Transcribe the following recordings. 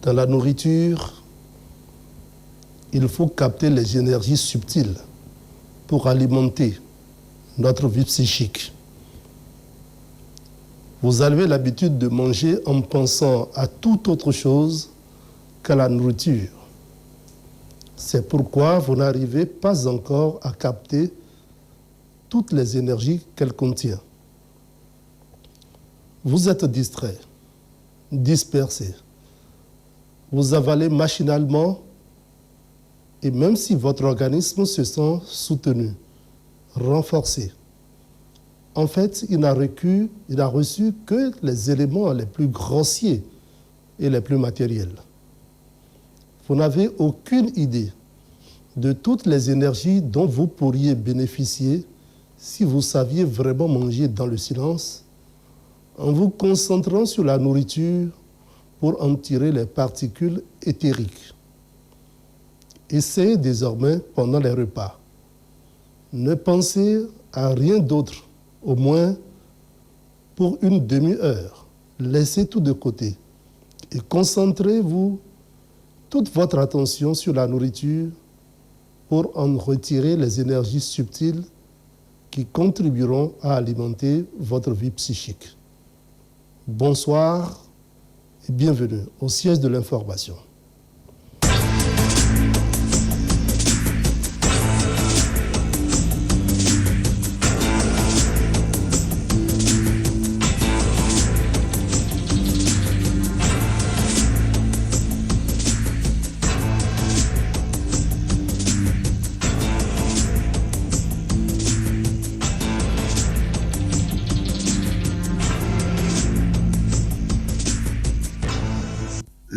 Dans la nourriture, il faut capter les énergies subtiles pour alimenter notre vie psychique. Vous avez l'habitude de manger en pensant à toute autre chose qu'à la nourriture. C'est pourquoi vous n'arrivez pas encore à capter toutes les énergies qu'elle contient. Vous êtes distrait, dispersé. Vous avalez machinalement et même si votre organisme se sent soutenu, renforcé, en fait, il n'a reçu que les éléments les plus grossiers et les plus matériels. Vous n'avez aucune idée de toutes les énergies dont vous pourriez bénéficier si vous saviez vraiment manger dans le silence, en vous concentrant sur la nourriture pour en tirer les particules éthériques. Essayez désormais pendant les repas. Ne pensez à rien d'autre, au moins pour une demi-heure. Laissez tout de côté et concentrez-vous toute votre attention sur la nourriture pour en retirer les énergies subtiles qui contribueront à alimenter votre vie psychique. Bonsoir et bienvenue au siège de l'information.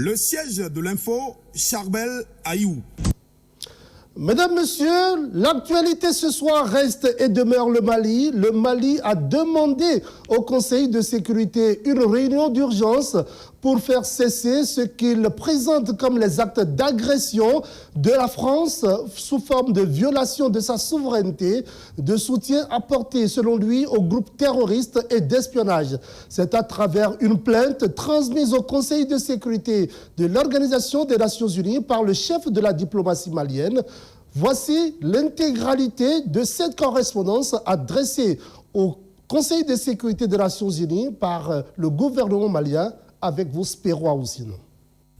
Le siège de l'info, Charbel Aïou. Mesdames, Messieurs, l'actualité ce soir reste et demeure le Mali. Le Mali a demandé au Conseil de sécurité une réunion d'urgence pour faire cesser ce qu'il présente comme les actes d'agression de la France sous forme de violation de sa souveraineté, de soutien apporté, selon lui, aux groupes terroristes et d'espionnage. C'est à travers une plainte transmise au Conseil de sécurité de l'Organisation des Nations Unies par le chef de la diplomatie malienne. Voici l'intégralité de cette correspondance adressée au Conseil de sécurité des Nations Unies par le gouvernement malien avec vous, Spero Aoussine.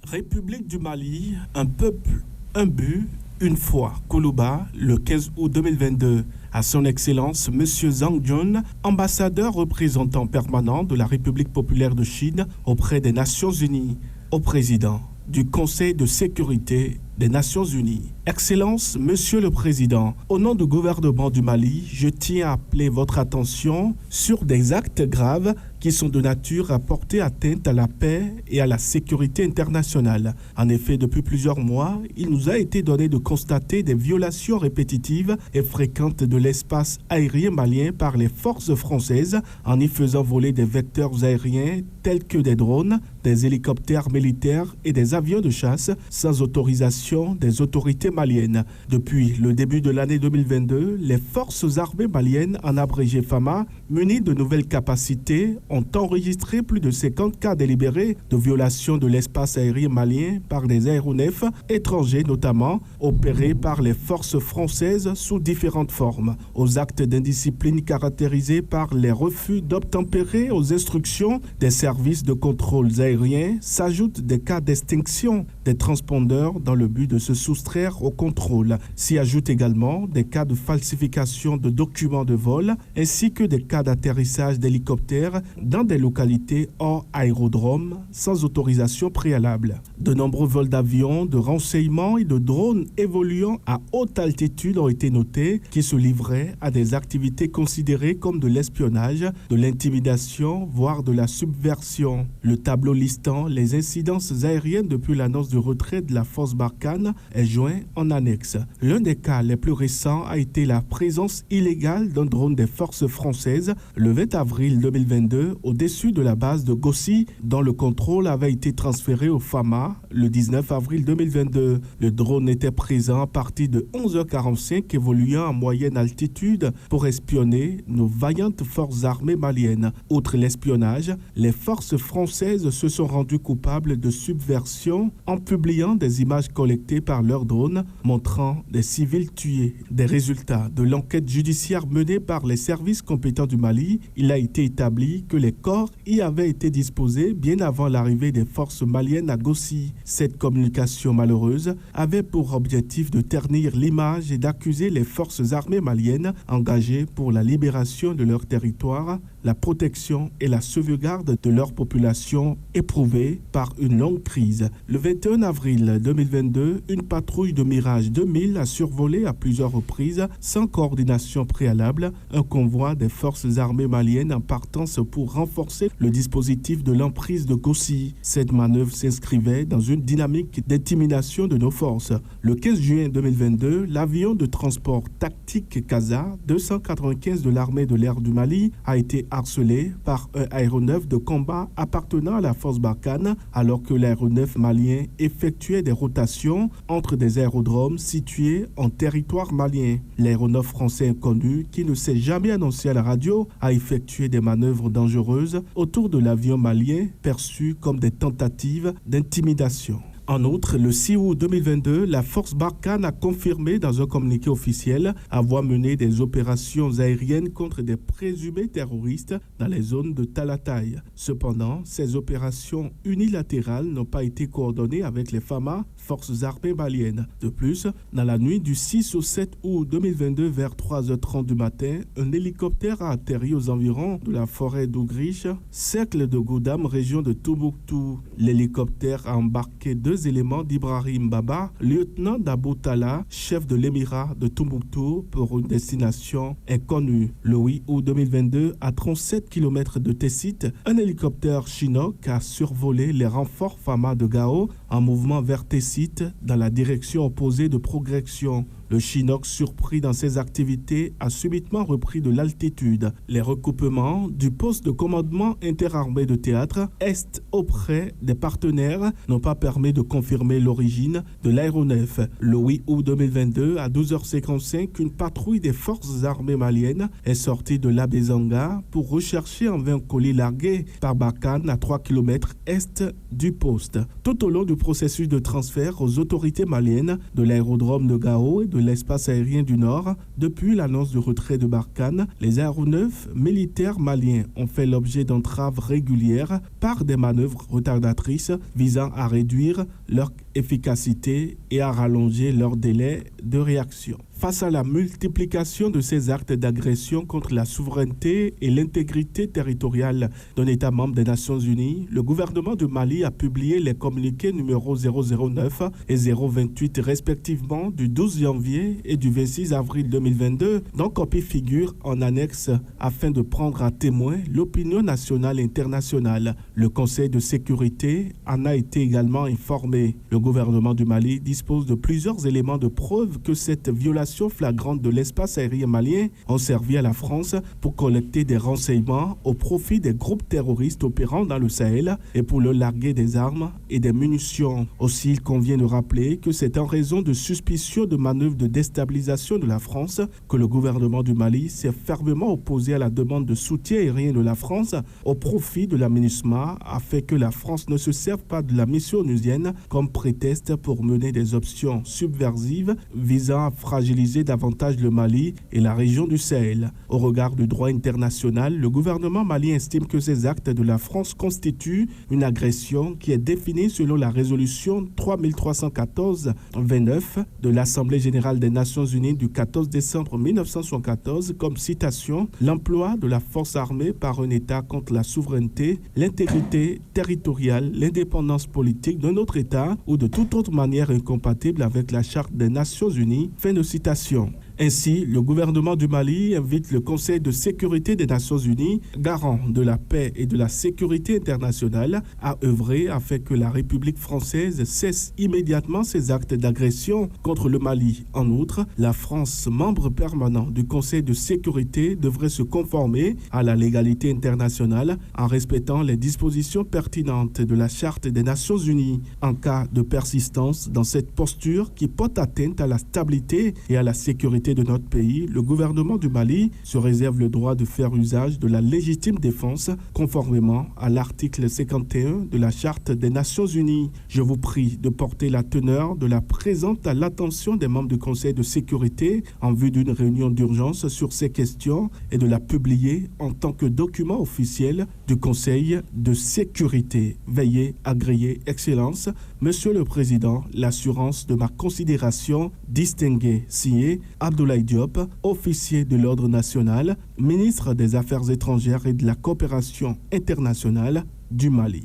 République du Mali, un peuple, un but, une foi. Koulouba, le 15 août 2022. À son Excellence, M. Zhang Jun, ambassadeur représentant permanent de la République populaire de Chine auprès des Nations Unies, au président du Conseil de sécurité des Nations Unies. Excellence, Monsieur le Président, au nom du gouvernement du Mali, je tiens à appeler votre attention sur des actes graves qui sont de nature à porter atteinte à la paix et à la sécurité internationale. En effet, depuis plusieurs mois, il nous a été donné de constater des violations répétitives et fréquentes de l'espace aérien malien par les forces françaises en y faisant voler des vecteurs aériens tels que des drones, des hélicoptères militaires et des avions de chasse sans autorisation des autorités maliennes. Depuis le début de l'année 2022, les forces armées maliennes, en abrégé FAMA, munies de nouvelles capacités, ont enregistré plus de 50 cas délibérés de violation de l'espace aérien malien par des aéronefs étrangers notamment, opérés par les forces françaises sous différentes formes. Aux actes d'indiscipline caractérisés par les refus d'obtempérer aux instructions des services de contrôle aériens s'ajoutent des cas d'extinction des transpondeurs dans le but de se soustraire au contrôle. S'y ajoutent également des cas de falsification de documents de vol ainsi que des cas d'atterrissage d'hélicoptères dans des localités hors aérodrome sans autorisation préalable. De nombreux vols d'avions, de renseignements et de drones évoluant à haute altitude ont été notés qui se livraient à des activités considérées comme de l'espionnage, de l'intimidation, voire de la subversion. Le tableau listant les incidences aériennes depuis l'annonce du retrait de la force Barkhane Barkhane est joint en annexe. L'un des cas les plus récents a été la présence illégale d'un drone des forces françaises le 20 avril 2022 au-dessus de la base de Gossi, dont le contrôle avait été transféré au FAMA le 19 avril 2022. Le drone était présent à partir de 11h45, évoluant en moyenne altitude pour espionner nos vaillantes forces armées maliennes. Outre l'espionnage, les forces françaises se sont rendues coupables de subversion en publiant des images collectées par leurs drones montrant des civils tués. Des résultats de l'enquête judiciaire menée par les services compétents du Mali, il a été établi que les corps y avaient été disposés bien avant l'arrivée des forces maliennes à Gossi. Cette communication malheureuse avait pour objectif de ternir l'image et d'accuser les forces armées maliennes engagées pour la libération de leur territoire, la protection et la sauvegarde de leur population éprouvée par une longue crise. Le 21 avril 2022, une patrouille de Mirage 2000 a survolé à plusieurs reprises, sans coordination préalable, un convoi des forces armées maliennes en partance pour renforcer le dispositif de l'emprise de Gossi. Cette manœuvre s'inscrivait dans une dynamique d'intimidation de nos forces. Le 15 juin 2022, l'avion de transport tactique Casa 295 de l'armée de l'air du Mali a été harcelé par un aéronef de combat appartenant à la force Barkhane alors que l'aéronef malien effectuait des rotations entre des aérodromes situés en territoire malien. L'aéronef français inconnu, qui ne s'est jamais annoncé à la radio, a effectué des manœuvres dangereuses autour de l'avion malien perçu comme des tentatives d'intimidation. En outre, le 6 août 2022, la force Barkhane a confirmé dans un communiqué officiel avoir mené des opérations aériennes contre des présumés terroristes dans les zones de Talatay. Cependant, ces opérations unilatérales n'ont pas été coordonnées avec les FAMA, forces armées maliennes. De plus, dans la nuit du 6 au 7 août 2022 vers 3h30 du matin, un hélicoptère a atterri aux environs de la forêt d'Ougriche, cercle de Goudam, région de Tombouctou. L'hélicoptère a embarqué 2 éléments d'Ibrahim Baba, lieutenant d'Abou Tala, chef de l'émirat de Tombouctou, pour une destination inconnue. Le 8 août 2022, à 37 km de Tessit, un hélicoptère Chinook a survolé les renforts FAMA de Gao en mouvement vers Tessit dans la direction opposée de progression. Le Chinook, surpris dans ses activités, a subitement repris de l'altitude. Les recoupements du poste de commandement interarmé de théâtre Est auprès des partenaires n'ont pas permis de confirmer l'origine de l'aéronef. Le 8 août 2022, à 12h55, une patrouille des forces armées maliennes est sortie de l'Abezanga pour rechercher un vain colis largué par Barkhane à 3 km est du poste. Tout au long du processus de transfert aux autorités maliennes de l'aérodrome de Gao et de l'espace aérien du Nord, depuis l'annonce du retrait de Barkhane, les aéronefs militaires maliens ont fait l'objet d'entraves régulières par des manœuvres retardatrices visant à réduire leur efficacité et à rallonger leur délai de réaction. Face à la multiplication de ces actes d'agression contre la souveraineté et l'intégrité territoriale d'un État membre des Nations Unies, le gouvernement du Mali a publié les communiqués numéro 009 et 028 respectivement du 12 janvier et du 26 avril 2022, dont copie figure en annexe afin de prendre à témoin l'opinion nationale et internationale. Le Conseil de sécurité en a été également informé. Le gouvernement du Mali dispose de plusieurs éléments de preuve que cette violation flagrante de l'espace aérien malien ont servi à la France pour collecter des renseignements au profit des groupes terroristes opérant dans le Sahel et pour leur larguer des armes et des munitions. Aussi, il convient de rappeler que c'est en raison de suspicions de manœuvres de déstabilisation de la France que le gouvernement du Mali s'est fermement opposé à la demande de soutien aérien de la France au profit de la MINUSMA afin que la France ne se serve pas de la mission onusienne comme prétexte pour mener des options subversives visant à fragiliser davantage le Mali et la région du Sahel. Au regard du droit international, le gouvernement malien estime que ces actes de la France constituent une agression qui est définie selon la résolution 3314-29 de l'Assemblée générale des Nations unies du 14 décembre 1974 comme citation « L'emploi de la force armée par un État contre la souveraineté, l'intégrité territoriale, l'indépendance politique d'un autre État ou de toute autre manière incompatible avec la Charte des Nations unies ». Fin de citation. Ainsi, le gouvernement du Mali invite le Conseil de sécurité des Nations Unies, garant de la paix et de la sécurité internationale, à œuvrer afin que la République française cesse immédiatement ses actes d'agression contre le Mali. En outre, la France, membre permanent du Conseil de sécurité, devrait se conformer à la légalité internationale en respectant les dispositions pertinentes de la Charte des Nations Unies. En cas de persistance dans cette posture qui porte atteinte à la stabilité et à la sécurité de notre pays, le gouvernement du Mali se réserve le droit de faire usage de la légitime défense conformément à l'article 51 de la Charte des Nations Unies. Je vous prie de porter la teneur de la présente à l'attention des membres du Conseil de sécurité en vue d'une réunion d'urgence sur ces questions et de la publier en tant que document officiel du Conseil de sécurité. Veuillez agréer, Excellence, Monsieur le Président, l'assurance de ma considération distinguée, signé Abdoulaye Diop, officier de l'Ordre national, ministre des Affaires étrangères et de la coopération internationale du Mali.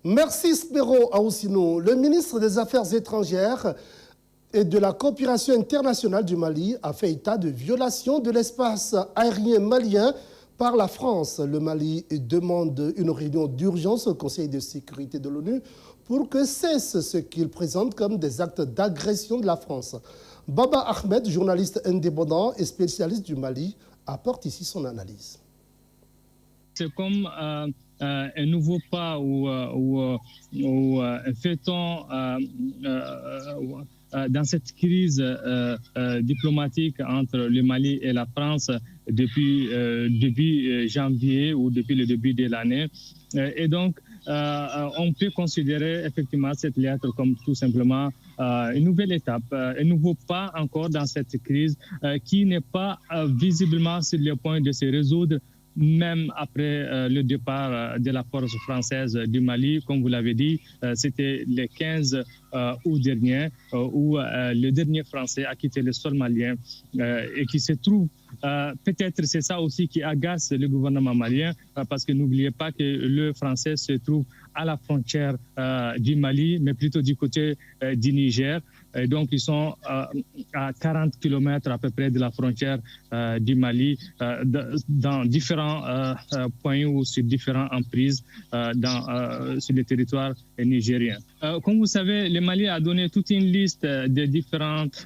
Merci Spero Aoussino. Le ministre des Affaires étrangères et de la coopération internationale du Mali a fait état de violation de l'espace aérien malien par la France. Le Mali demande une réunion d'urgence au Conseil de sécurité de l'ONU pour que cesse ce qu'il présente comme des actes d'agression de la France. Baba Ahmed, journaliste indépendant et spécialiste du Mali, apporte ici son analyse. C'est comme un nouveau pas ou un feuilleton dans cette crise diplomatique entre le Mali et la France depuis début janvier ou depuis le début de l'année. Et donc, on peut considérer effectivement cette lettre comme tout simplement une nouvelle étape, un nouveau pas encore dans cette crise qui n'est pas visiblement sur le point de se résoudre, même après le départ de la force française du Mali. Comme vous l'avez dit, c'était le 15 août dernier où le dernier Français a quitté le sol malien et qui se trouve, peut-être c'est ça aussi qui agace le gouvernement malien, parce que n'oubliez pas que le Français se trouve à la frontière du Mali, mais plutôt du côté du Niger. Et donc, ils sont à 40 km à peu près de la frontière du Mali, dans différents points ou sur différentes emprises sur le territoire nigérien. Comme vous savez, le Mali a donné toute une liste de différentes,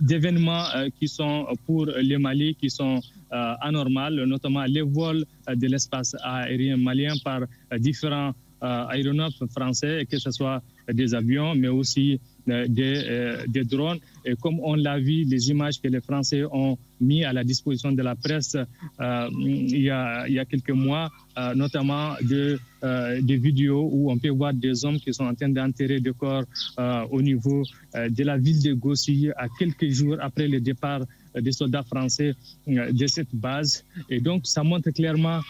d'événements qui sont pour le Mali, qui sont anormales, notamment les vols de l'espace aérien malien par différents aéronefs français, que ce soit des avions, mais aussi des drones. Et comme on l'a vu, les images que les Français ont mis à la disposition de la presse il y a quelques mois, notamment des vidéos où on peut voir des hommes qui sont en train d'enterrer des corps au niveau de la ville de Gossi, à quelques jours après le départ des soldats français de cette base. Et donc, ça montre clairement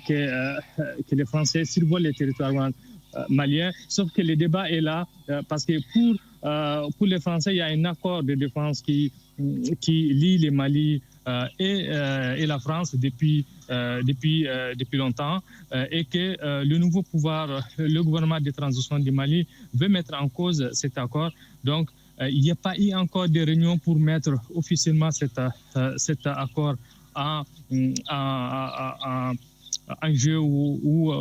que les Français survolent les territoires maliens, sauf que le débat est là, parce que pour les Français, il y a un accord de défense qui lie le Mali et la France depuis longtemps, et que le nouveau pouvoir, le gouvernement de transition du Mali, veut mettre en cause cet accord. Donc, il n'y a pas eu encore de réunion pour mettre officiellement cet accord en jeu ou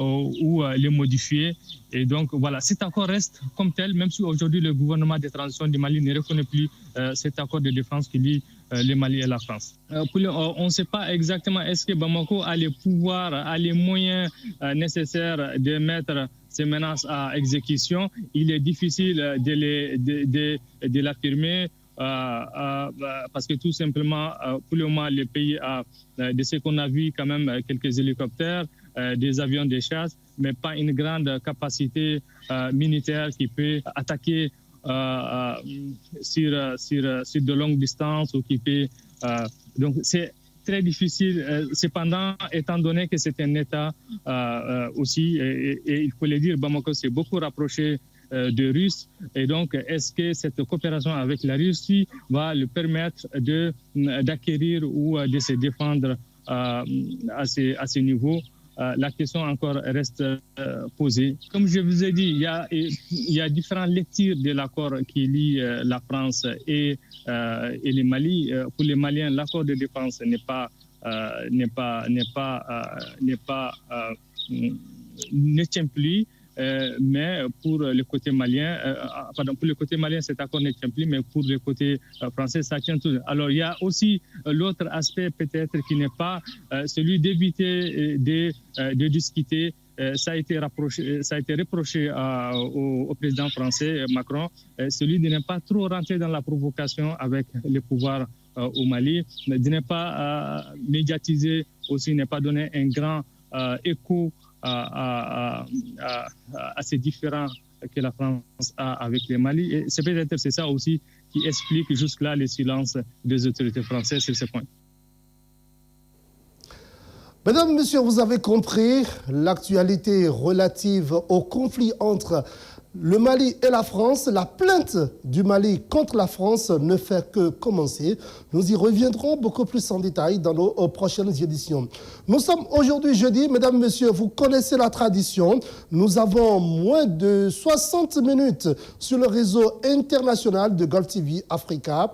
le modifier. Et donc, voilà, cet accord reste comme tel, même si aujourd'hui le gouvernement de transition du Mali ne reconnaît plus cet accord de défense qui lie le Mali et la France. On ne sait pas exactement est-ce que Bamako a les pouvoirs, a les moyens nécessaires de mettre ces menaces à exécution. Il est difficile de l'affirmer parce que tout simplement, pour le moment, le pays a, de ce qu'on a vu, quand même quelques hélicoptères, des avions de chasse, mais pas une grande capacité militaire qui peut attaquer sur de longues distances ou qui peut... donc, c'est très difficile. Cependant, étant donné que c'est un État aussi, et il faut le dire, Bamako s'est beaucoup rapproché de Russes. Et donc, est-ce que cette coopération avec la Russie va lui permettre d'acquérir ou de se défendre à ce niveau? la question encore reste posée. Comme je vous ai dit, il y a différentes lectures de l'accord qui lie la France et le Mali. Pour les Maliens, l'accord de défense ne tient plus. Mais pour le côté malien, cet accord ne tient plus, mais pour le côté français, ça tient tout. Alors, il y a aussi l'autre aspect peut-être qui n'est pas celui d'éviter de discuter. Ça a été reproché au président français Macron, celui de ne pas trop rentrer dans la provocation avec les pouvoirs au Mali, de ne pas médiatiser aussi, ne pas donner un grand écho à ces différends que la France a avec le Mali. Et c'est peut-être ça aussi qui explique jusque-là le silence des autorités françaises sur ce point. Mesdames, Messieurs, vous avez compris l'actualité relative au conflit entre le Mali et la France. La plainte du Mali contre la France ne fait que commencer. Nous y reviendrons beaucoup plus en détail dans nos prochaines éditions. Nous sommes aujourd'hui jeudi. Mesdames, Messieurs, vous connaissez la tradition. Nous avons moins de 60 minutes sur le réseau international de Golf TV Africa,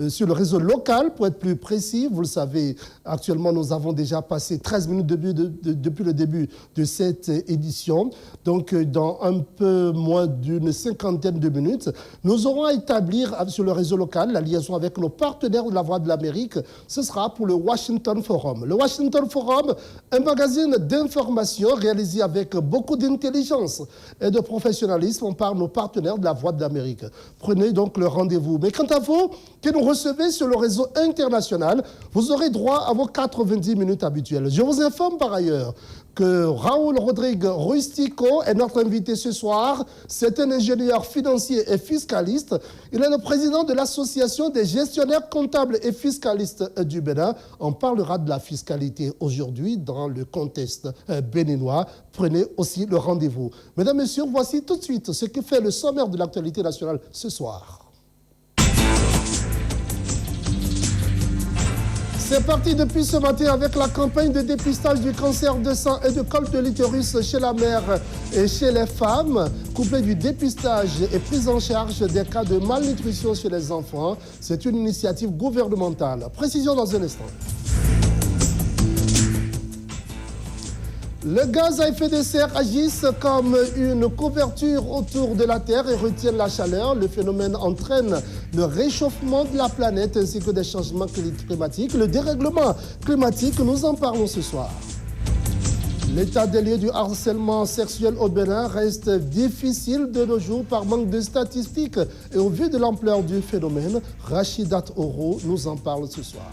sur le réseau local, pour être plus précis. Vous le savez, actuellement, nous avons déjà passé 13 minutes depuis le début de cette édition. Donc, dans un peu moins d'une cinquantaine de minutes, nous aurons à établir sur le réseau local la liaison avec nos partenaires de la Voix de l'Amérique. Ce sera pour le Washington Forum. Le Washington Forum, un magazine d'information réalisé avec beaucoup d'intelligence et de professionnalisme par nos partenaires de la Voix de l'Amérique. Prenez donc le rendez-vous. Mais quant à vous, que nous recevez sur le réseau international, vous aurez droit à vos 90 minutes habituelles. Je vous informe par ailleurs que Raoul Rodrigue Rustico est notre invité ce soir. C'est un ingénieur financier et fiscaliste. Il est le président de l'Association des gestionnaires comptables et fiscalistes du Bénin. On parlera de la fiscalité aujourd'hui dans le contexte béninois. Prenez aussi le rendez-vous. Mesdames, Messieurs, voici tout de suite ce que fait le sommaire de l'actualité nationale ce soir. C'est parti depuis ce matin avec la campagne de dépistage du cancer de sang et de col de l'utérus chez la mère et chez les femmes, couplée du dépistage et prise en charge des cas de malnutrition chez les enfants. C'est une initiative gouvernementale. Précision dans un instant. Le gaz à effet de serre agissent comme une couverture autour de la Terre et retiennent la chaleur. Le phénomène entraîne le réchauffement de la planète ainsi que des changements climatiques. Le dérèglement climatique, nous en parlons ce soir. L'état des lieux du harcèlement sexuel au Bénin reste difficile de nos jours par manque de statistiques. Et au vu de l'ampleur du phénomène, Rachidat Oro nous en parle ce soir.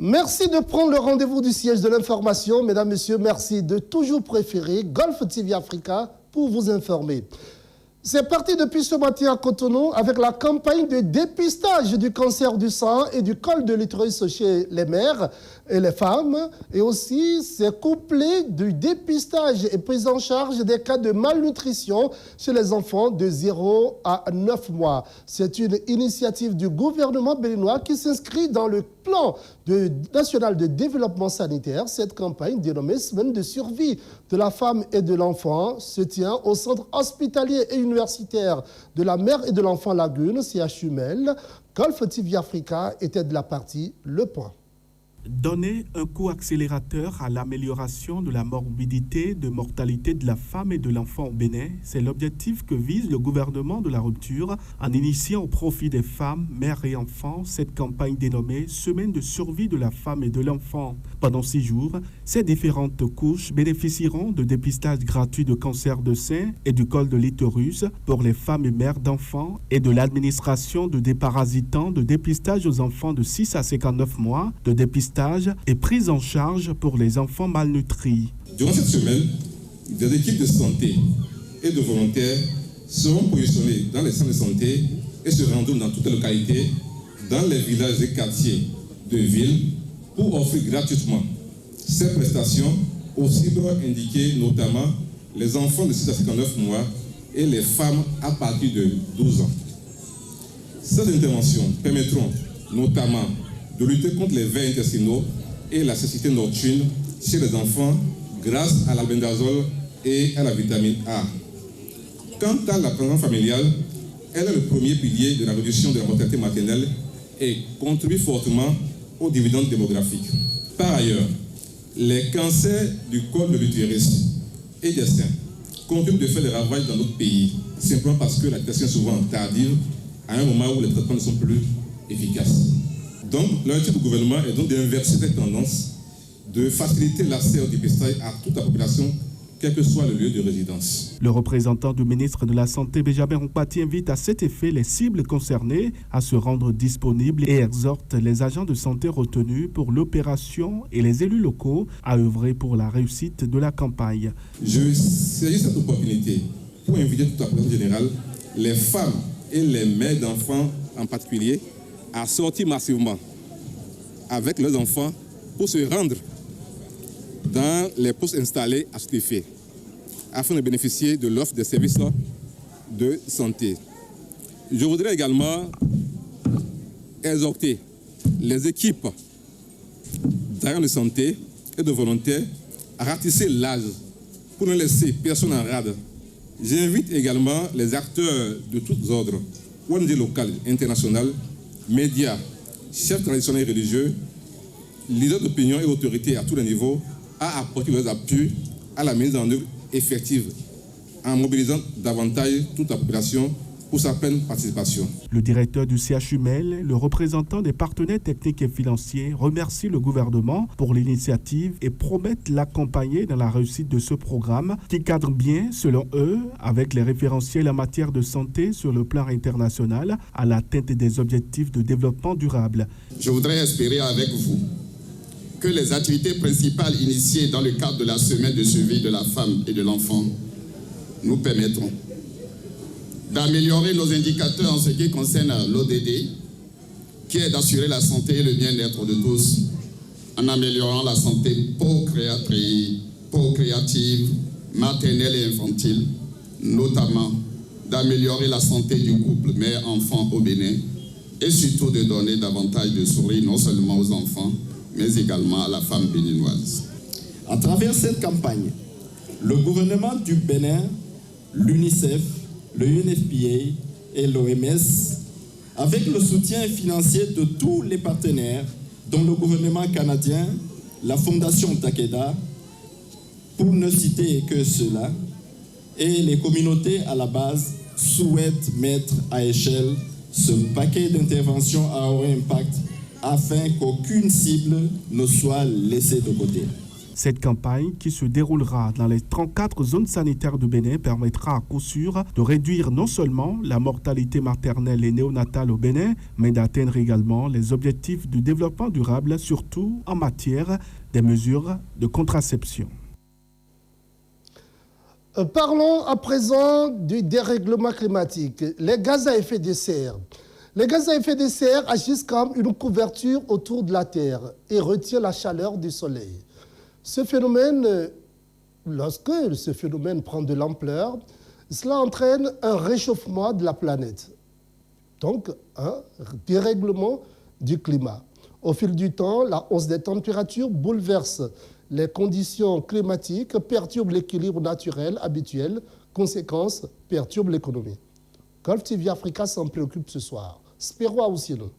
Merci de prendre le rendez-vous du siège de l'information. Mesdames, Messieurs, merci de toujours préférer Golf TV Africa pour vous informer. C'est parti depuis ce matin à Cotonou avec la campagne de dépistage du cancer du sang et du col de l'utérus chez les mères et les femmes. Et aussi, c'est couplé du dépistage et prise en charge des cas de malnutrition chez les enfants de 0 à 9 mois. C'est une initiative du gouvernement béninois qui s'inscrit dans le plan national de développement sanitaire. Cette campagne, dénommée Semaine de survie de la femme et de l'enfant, se tient au centre hospitalier et universitaire de la mère et de l'enfant Lagune, CHU Mel. Golf TV Africa était de la partie Le Point. Donner un coup accélérateur à l'amélioration de la morbidité, de mortalité de la femme et de l'enfant au Bénin, c'est l'objectif que vise le gouvernement de la rupture en initiant au profit des femmes, mères et enfants cette campagne dénommée Semaine de survie de la femme et de l'enfant. Pendant 6 jours, ces différentes couches bénéficieront de dépistage gratuit de cancer de sein et du col de l'utérus pour les femmes et mères d'enfants et de l'administration de déparasitants, de dépistage aux enfants de 6 à 59 mois, de dépistage et prise en charge pour les enfants malnutris. Durant cette semaine, des équipes de santé et de volontaires seront positionnés dans les centres de santé et se rendront dans toutes les localités, dans les villages et quartiers de ville pour offrir gratuitement ces prestations aux cibles indiquées, notamment les enfants de 6 à 59 mois et les femmes à partir de 12 ans. Ces interventions permettront notamment de lutter contre les vers intestinaux et la cécité nocturne chez les enfants grâce à l'albendazole et à la vitamine A. Quant à la présence familiale, elle est le premier pilier de la réduction de la mortalité maternelle et contribue fortement aux dividendes démographiques. Par ailleurs, les cancers du col de l'utérus et des seins continuent de faire des ravages dans notre pays, simplement parce que la détection est souvent tardive, à un moment où les traitements ne sont plus efficaces. Donc, l'objectif du gouvernement est donc d'inverser cette tendance, de faciliter l'accès au dépistage à toute la population, quel que soit le lieu de résidence. Le représentant du ministre de la Santé, Benjamin Rompati, invite à cet effet les cibles concernées à se rendre disponibles et exhorte les agents de santé retenus pour l'opération et les élus locaux à œuvrer pour la réussite de la campagne. Je saisis cette opportunité pour inviter toute la population générale, les femmes et les mères d'enfants en particulier, à sortir massivement avec leurs enfants pour se rendre dans les postes installés à cet effet, afin de bénéficier de l'offre des services de santé. Je voudrais également exhorter les équipes d'agents de santé et de volontaires à ratisser l'âge pour ne laisser personne en rade. J'invite également les acteurs de tous ordres, ONG locales, internationales, médias, chefs traditionnels et religieux, leaders d'opinion et autorités à tous les niveaux à apporter leurs appuis à la mise en œuvre effective en mobilisant davantage toute la population pour sa pleine participation. Le directeur du CHU Mel, le représentant des partenaires techniques et financiers, remercie le gouvernement pour l'initiative et promettent l'accompagner dans la réussite de ce programme qui cadre bien, selon eux, avec les référentiels en matière de santé sur le plan international à l'atteinte des objectifs de développement durable. Je voudrais espérer avec vous que les activités principales initiées dans le cadre de la semaine de suivi de la femme et de l'enfant nous permettront d'améliorer nos indicateurs en ce qui concerne l'ODD, qui est d'assurer la santé et le bien-être de tous, en améliorant la santé procréative, maternelle et infantile, notamment d'améliorer la santé du couple mère-enfant au Bénin et surtout de donner davantage de sourires non seulement aux enfants, mais également à la femme béninoise. À travers cette campagne, le gouvernement du Bénin, l'UNICEF, le UNFPA et l'OMS, avec le soutien financier de tous les partenaires, dont le gouvernement canadien, la Fondation Takeda, pour ne citer que cela, et les communautés à la base souhaitent mettre à échelle ce paquet d'interventions à haut impact afin qu'aucune cible ne soit laissée de côté. Cette campagne, qui se déroulera dans les 34 zones sanitaires du Bénin, permettra à coup sûr de réduire non seulement la mortalité maternelle et néonatale au Bénin, mais d'atteindre également les objectifs du développement durable, surtout en matière des mesures de contraception. Parlons à présent du dérèglement climatique, les gaz à effet de serre. Les gaz à effet de serre agissent comme une couverture autour de la Terre et retiennent la chaleur du Soleil. Ce phénomène, lorsque ce phénomène prend de l'ampleur, cela entraîne un réchauffement de la planète, donc un dérèglement du climat. Au fil du temps, la hausse des températures bouleverse les conditions climatiques, perturbe l'équilibre naturel habituel, conséquence, perturbe l'économie. Gulf TV Africa s'en préoccupe ce soir. Spero aussi, non?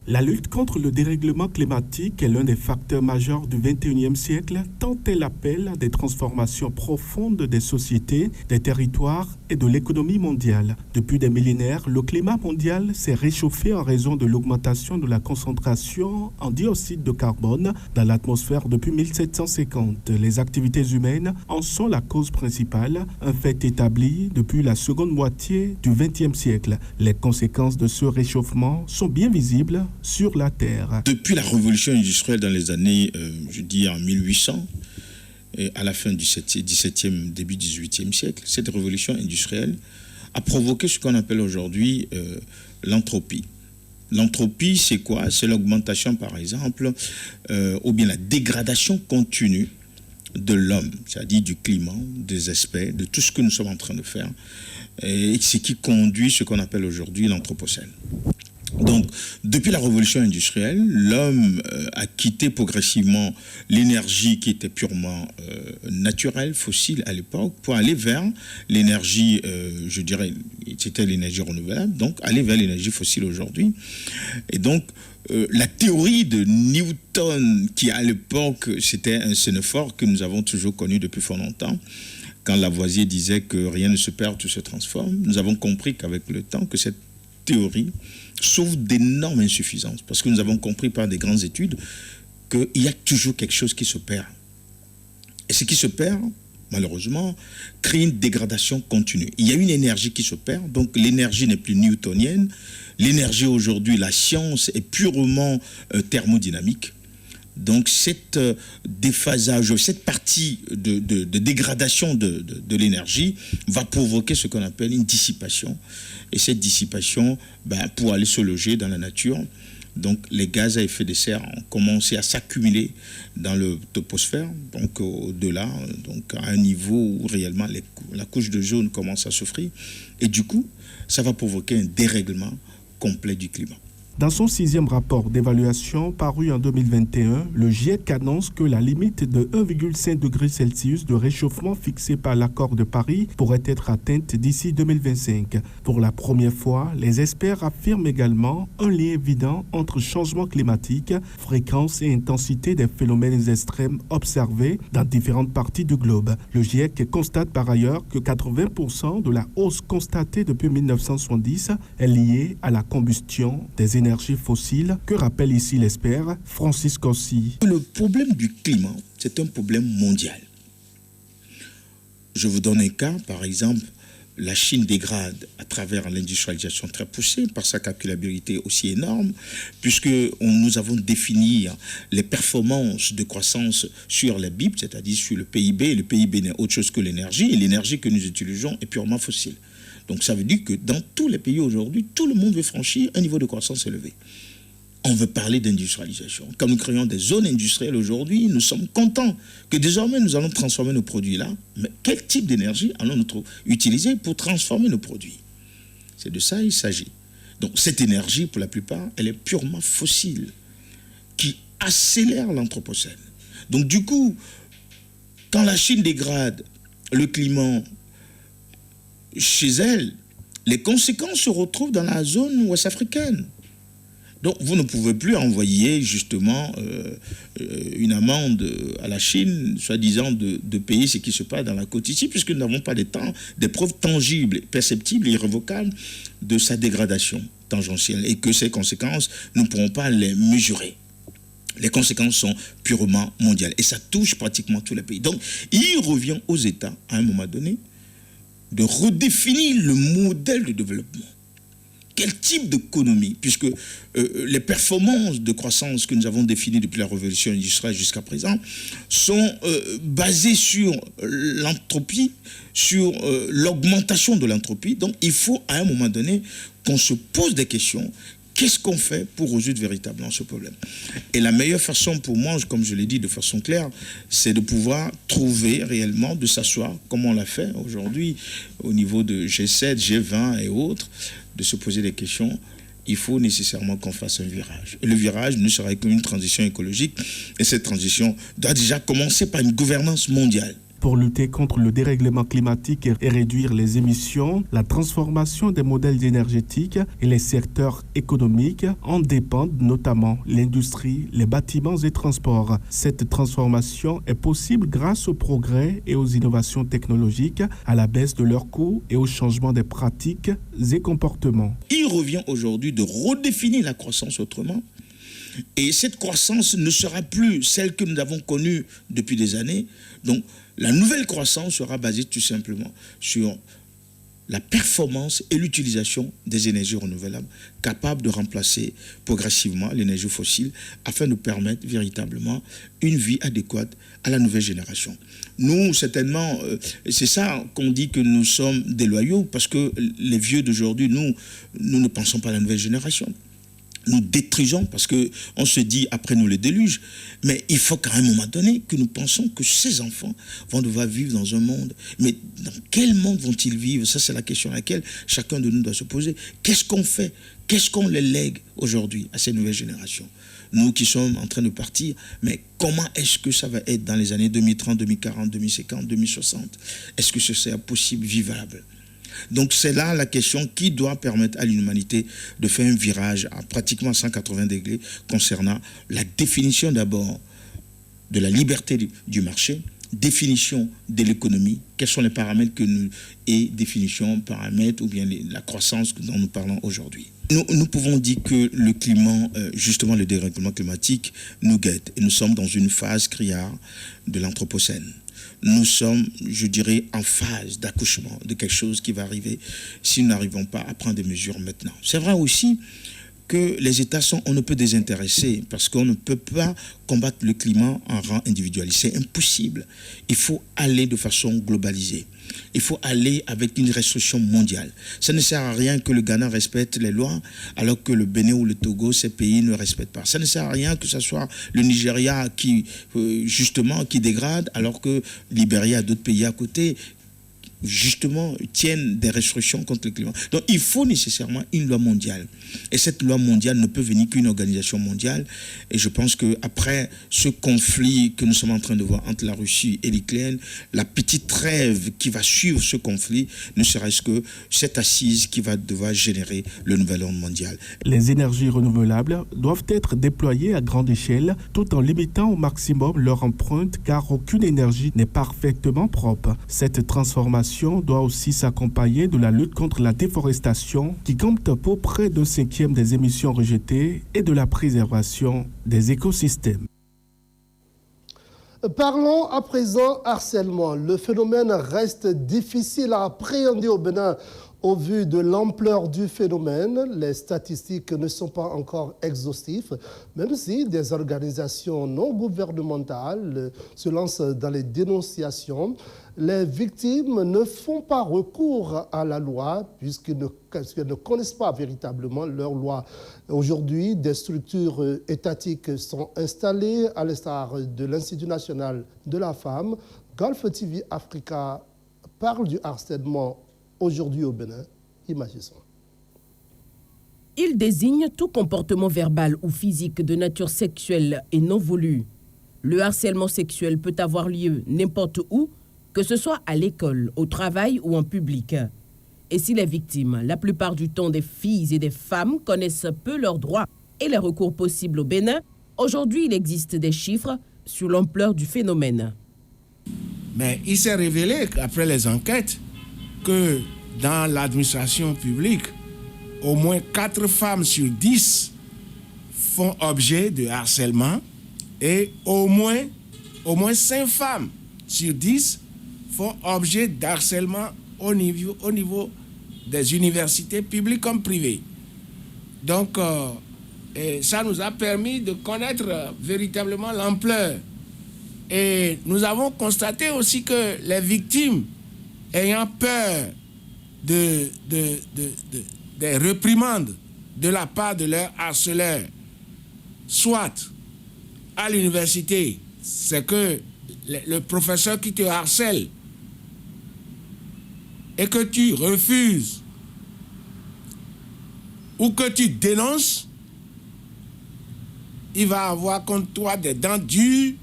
La lutte contre le dérèglement climatique est l'un des facteurs majeurs du XXIe siècle, tant elle appelle à des transformations profondes des sociétés, des territoires et de l'économie mondiale. Depuis des millénaires, le climat mondial s'est réchauffé en raison de l'augmentation de la concentration en dioxyde de carbone dans l'atmosphère depuis 1750. Les activités humaines en sont la cause principale, un fait établi depuis la seconde moitié du XXe siècle. Les conséquences de ce réchauffement sont bien visibles sur la Terre. Depuis la révolution industrielle dans les années, en 1800, et à la fin du 17e, début 18e siècle, cette révolution industrielle a provoqué ce qu'on appelle aujourd'hui l'entropie. L'entropie, c'est quoi? C'est l'augmentation, par exemple, ou bien la dégradation continue de l'homme, c'est-à-dire du climat, des espèces, de tout ce que nous sommes en train de faire, et ce qui conduit ce qu'on appelle aujourd'hui l'anthropocène. Donc, depuis la révolution industrielle, l'homme a quitté progressivement l'énergie qui était purement naturelle, fossile à l'époque, pour aller vers l'énergie, c'était l'énergie renouvelable, donc aller vers l'énergie fossile aujourd'hui. Et donc, la théorie de Newton, qui à l'époque, c'était un sénophore que nous avons toujours connu depuis fort longtemps, quand Lavoisier disait que rien ne se perd, tout se transforme, nous avons compris qu'avec le temps, que cette théorie souffre d'énormes insuffisances, parce que nous avons compris par des grandes études qu'il y a toujours quelque chose qui se perd. Et ce qui se perd, malheureusement, crée une dégradation continue. Il y a une énergie qui se perd, donc l'énergie n'est plus newtonienne. L'énergie aujourd'hui, la science est purement thermodynamique. Donc cette déphasage, cette partie de dégradation de l'énergie va provoquer ce qu'on appelle une dissipation. Et cette dissipation, pour aller se loger dans la nature, donc les gaz à effet de serre ont commencé à s'accumuler dans le troposphère, donc au-delà, donc à un niveau où réellement la couche de jaune commence à souffrir. Et du coup, ça va provoquer un dérèglement complet du climat. Dans son 6e rapport d'évaluation paru en 2021, le GIEC annonce que la limite de 1,5 degré Celsius de réchauffement fixée par l'accord de Paris pourrait être atteinte d'ici 2025. Pour la première fois, les experts affirment également un lien évident entre changement climatique, fréquence et intensité des phénomènes extrêmes observés dans différentes parties du globe. Le GIEC constate par ailleurs que 80% de la hausse constatée depuis 1970 est liée à la combustion des énergies fossiles, que rappelle ici l'expert Francis Cossi. Le problème du climat, c'est un problème mondial. Je vous donne un cas, par exemple, la Chine dégrade à travers l'industrialisation très poussée par sa calculabilité aussi énorme, puisque nous avons défini les performances de croissance sur la BIP, c'est-à-dire sur le PIB. Le PIB n'est autre chose que l'énergie, et l'énergie que nous utilisons est purement fossile. Donc ça veut dire que dans tous les pays aujourd'hui, tout le monde veut franchir un niveau de croissance élevé. On veut parler d'industrialisation. Quand nous créons des zones industrielles aujourd'hui, nous sommes contents que désormais nous allons transformer nos produits là. Mais quel type d'énergie allons-nous utiliser pour transformer nos produits? C'est de ça il s'agit. Donc cette énergie, pour la plupart, elle est purement fossile, qui accélère l'anthropocène. Donc du coup, quand la Chine dégrade le climat chez elle, les conséquences se retrouvent dans la zone ouest-africaine. Donc vous ne pouvez plus envoyer justement une amende à la Chine, soi-disant de payer ce qui se passe dans la côte ici, puisque nous n'avons pas des preuves tangibles, perceptibles et irrévocables de sa dégradation tangentielle, et que ces conséquences, nous ne pourrons pas les mesurer. Les conséquences sont purement mondiales, et ça touche pratiquement tous les pays. Donc il revient aux États, à un moment donné, de redéfinir le modèle de développement. Quel type d'économie? Puisque les performances de croissance que nous avons définies depuis la révolution industrielle jusqu'à présent sont basées sur l'entropie, sur l'augmentation de l'entropie. Donc il faut à un moment donné qu'on se pose des questions. Qu'est-ce qu'on fait pour résoudre véritablement ce problème? Et la meilleure façon pour moi, comme je l'ai dit de façon claire, c'est de pouvoir trouver réellement, de s'asseoir, comme on l'a fait aujourd'hui au niveau de G7, G20 et autres, de se poser des questions. Il faut nécessairement qu'on fasse un virage. Et le virage ne sera qu'une transition écologique. Et cette transition doit déjà commencer par une gouvernance mondiale. Pour lutter contre le dérèglement climatique et réduire les émissions, la transformation des modèles énergétiques et les secteurs économiques en dépendent, notamment l'industrie, les bâtiments et transports. Cette transformation est possible grâce au progrès et aux innovations technologiques, à la baisse de leurs coûts et au changement des pratiques et comportements. Il revient aujourd'hui de redéfinir la croissance autrement. Et cette croissance ne sera plus celle que nous avons connue depuis des années. Donc, la nouvelle croissance sera basée tout simplement sur la performance et l'utilisation des énergies renouvelables capables de remplacer progressivement l'énergie fossile afin de permettre véritablement une vie adéquate à la nouvelle génération. Nous, certainement, c'est ça qu'on dit que nous sommes déloyaux parce que les vieux d'aujourd'hui, nous ne pensons pas à la nouvelle génération. Nous détruisons parce qu'on se dit après nous le déluge. Mais il faut qu'à un moment donné que nous pensons que ces enfants vont devoir vivre dans un monde. Mais dans quel monde vont-ils vivre? Ça, c'est la question à laquelle chacun de nous doit se poser. Qu'est-ce qu'on fait? Qu'est-ce qu'on les lègue aujourd'hui à ces nouvelles générations? Nous qui sommes en train de partir, mais comment est-ce que ça va être dans les années 2030, 2040, 2050, 2060? Est-ce que ce sera possible, vivable? Donc c'est là la question qui doit permettre à l'humanité de faire un virage à pratiquement 180 degrés concernant la définition d'abord de la liberté du marché, définition de l'économie, quels sont les paramètres que nous, et définition, paramètres ou bien la croissance dont nous parlons aujourd'hui. Nous pouvons dire que le climat, justement le dérèglement climatique, nous guette et nous sommes dans une phase criard de l'Anthropocène. Nous sommes, je dirais, en phase d'accouchement de quelque chose qui va arriver si nous n'arrivons pas à prendre des mesures maintenant. C'est vrai aussi que les États sont on ne peut désintéressés parce qu'on ne peut pas combattre le climat en rang individualisé. C'est impossible. Il faut aller de façon globalisée. Il faut aller avec une restriction mondiale. Ça ne sert à rien que le Ghana respecte les lois alors que le Bénin ou le Togo, ces pays ne respectent pas. Ça ne sert à rien que ce soit le Nigeria qui, justement, qui dégrade alors que Libéria et d'autres pays à côté justement tiennent des restrictions contre le climat. Donc il faut nécessairement une loi mondiale. Et cette loi mondiale ne peut venir qu'une organisation mondiale. Et je pense qu'après ce conflit que nous sommes en train de voir entre la Russie et l'Ukraine, la petite trêve qui va suivre ce conflit, ne serait-ce que cette assise qui va devoir générer le nouvel ordre mondial. Les énergies renouvelables doivent être déployées à grande échelle tout en limitant au maximum leur empreinte car aucune énergie n'est parfaitement propre. Cette transformation doit aussi s'accompagner de la lutte contre la déforestation qui compte pour près d'un cinquième des émissions rejetées et de la préservation des écosystèmes. Parlons à présent harcèlement. Le phénomène reste difficile à appréhender au Bénin au vu de l'ampleur du phénomène. Les statistiques ne sont pas encore exhaustives, même si des organisations non gouvernementales se lancent dans les dénonciations. Les victimes ne font pas recours à la loi puisqu'elles ne connaissent pas véritablement leur loi. Aujourd'hui, des structures étatiques sont installées à l'instar de l'Institut national de la femme. Gulf TV Africa parle du harcèlement aujourd'hui au Bénin. Imaginons. Il désigne tout comportement verbal ou physique de nature sexuelle et non voulu. Le harcèlement sexuel peut avoir lieu n'importe où, que ce soit à l'école, au travail ou en public. Et si les victimes, la plupart du temps des filles et des femmes, connaissent peu leurs droits et les recours possibles au Bénin, aujourd'hui il existe des chiffres sur l'ampleur du phénomène. Mais il s'est révélé qu'après les enquêtes, que dans l'administration publique, au moins 4 femmes sur 10 font objet de harcèlement et au moins 5 femmes sur 10 font objet d'harcèlement au niveau des universités publiques comme privées. Donc, ça nous a permis de connaître véritablement l'ampleur. Et nous avons constaté aussi que les victimes, ayant peur des réprimandes de la part de leurs harceleurs, soit à l'université, c'est que le professeur qui te harcèle et que tu refuses ou que tu dénonces, il va avoir contre toi des dents dures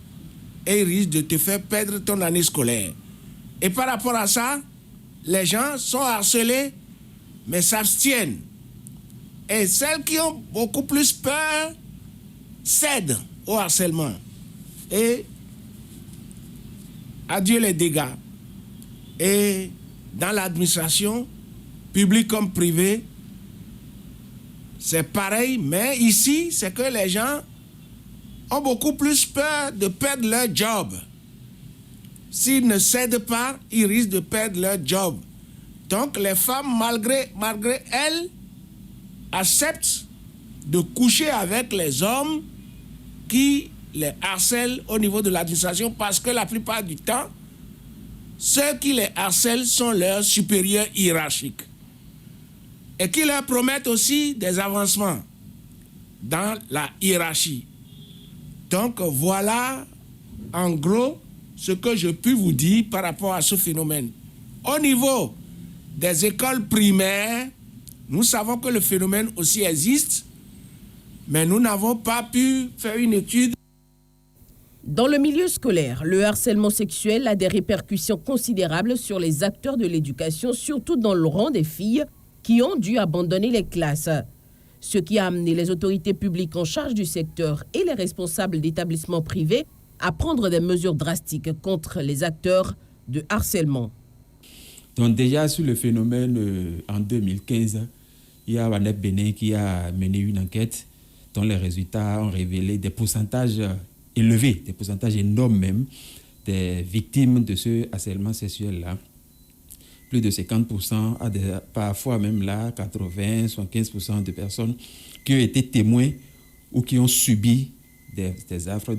et il risque de te faire perdre ton année scolaire. Et par rapport à ça, les gens sont harcelés, mais s'abstiennent. Et celles qui ont beaucoup plus peur cèdent au harcèlement. Et adieu les dégâts. Et dans l'administration, publique comme privée, c'est pareil, mais ici, c'est que les gens ont beaucoup plus peur de perdre leur job. S'ils ne cèdent pas, ils risquent de perdre leur job. Donc les femmes, malgré elles, acceptent de coucher avec les hommes qui les harcèlent au niveau de l'administration parce que la plupart du temps, ceux qui les harcèlent sont leurs supérieurs hiérarchiques et qui leur promettent aussi des avancements dans la hiérarchie. Donc voilà en gros ce que je puis vous dire par rapport à ce phénomène. Au niveau des écoles primaires, nous savons que le phénomène aussi existe, mais nous n'avons pas pu faire une étude. Dans le milieu scolaire, le harcèlement sexuel a des répercussions considérables sur les acteurs de l'éducation, surtout dans le rang des filles qui ont dû abandonner les classes. Ce qui a amené les autorités publiques en charge du secteur et les responsables d'établissements privés à prendre des mesures drastiques contre les acteurs de harcèlement. Donc déjà sur le phénomène, en 2015, il y a Wanep Bénin qui a mené une enquête dont les résultats ont révélé des pourcentages élevés, des pourcentages énormes même, des victimes de ce harcèlement sexuel-là. Plus de 50%, parfois même là, 80, 75% de personnes qui ont été témoins ou qui ont subi des affres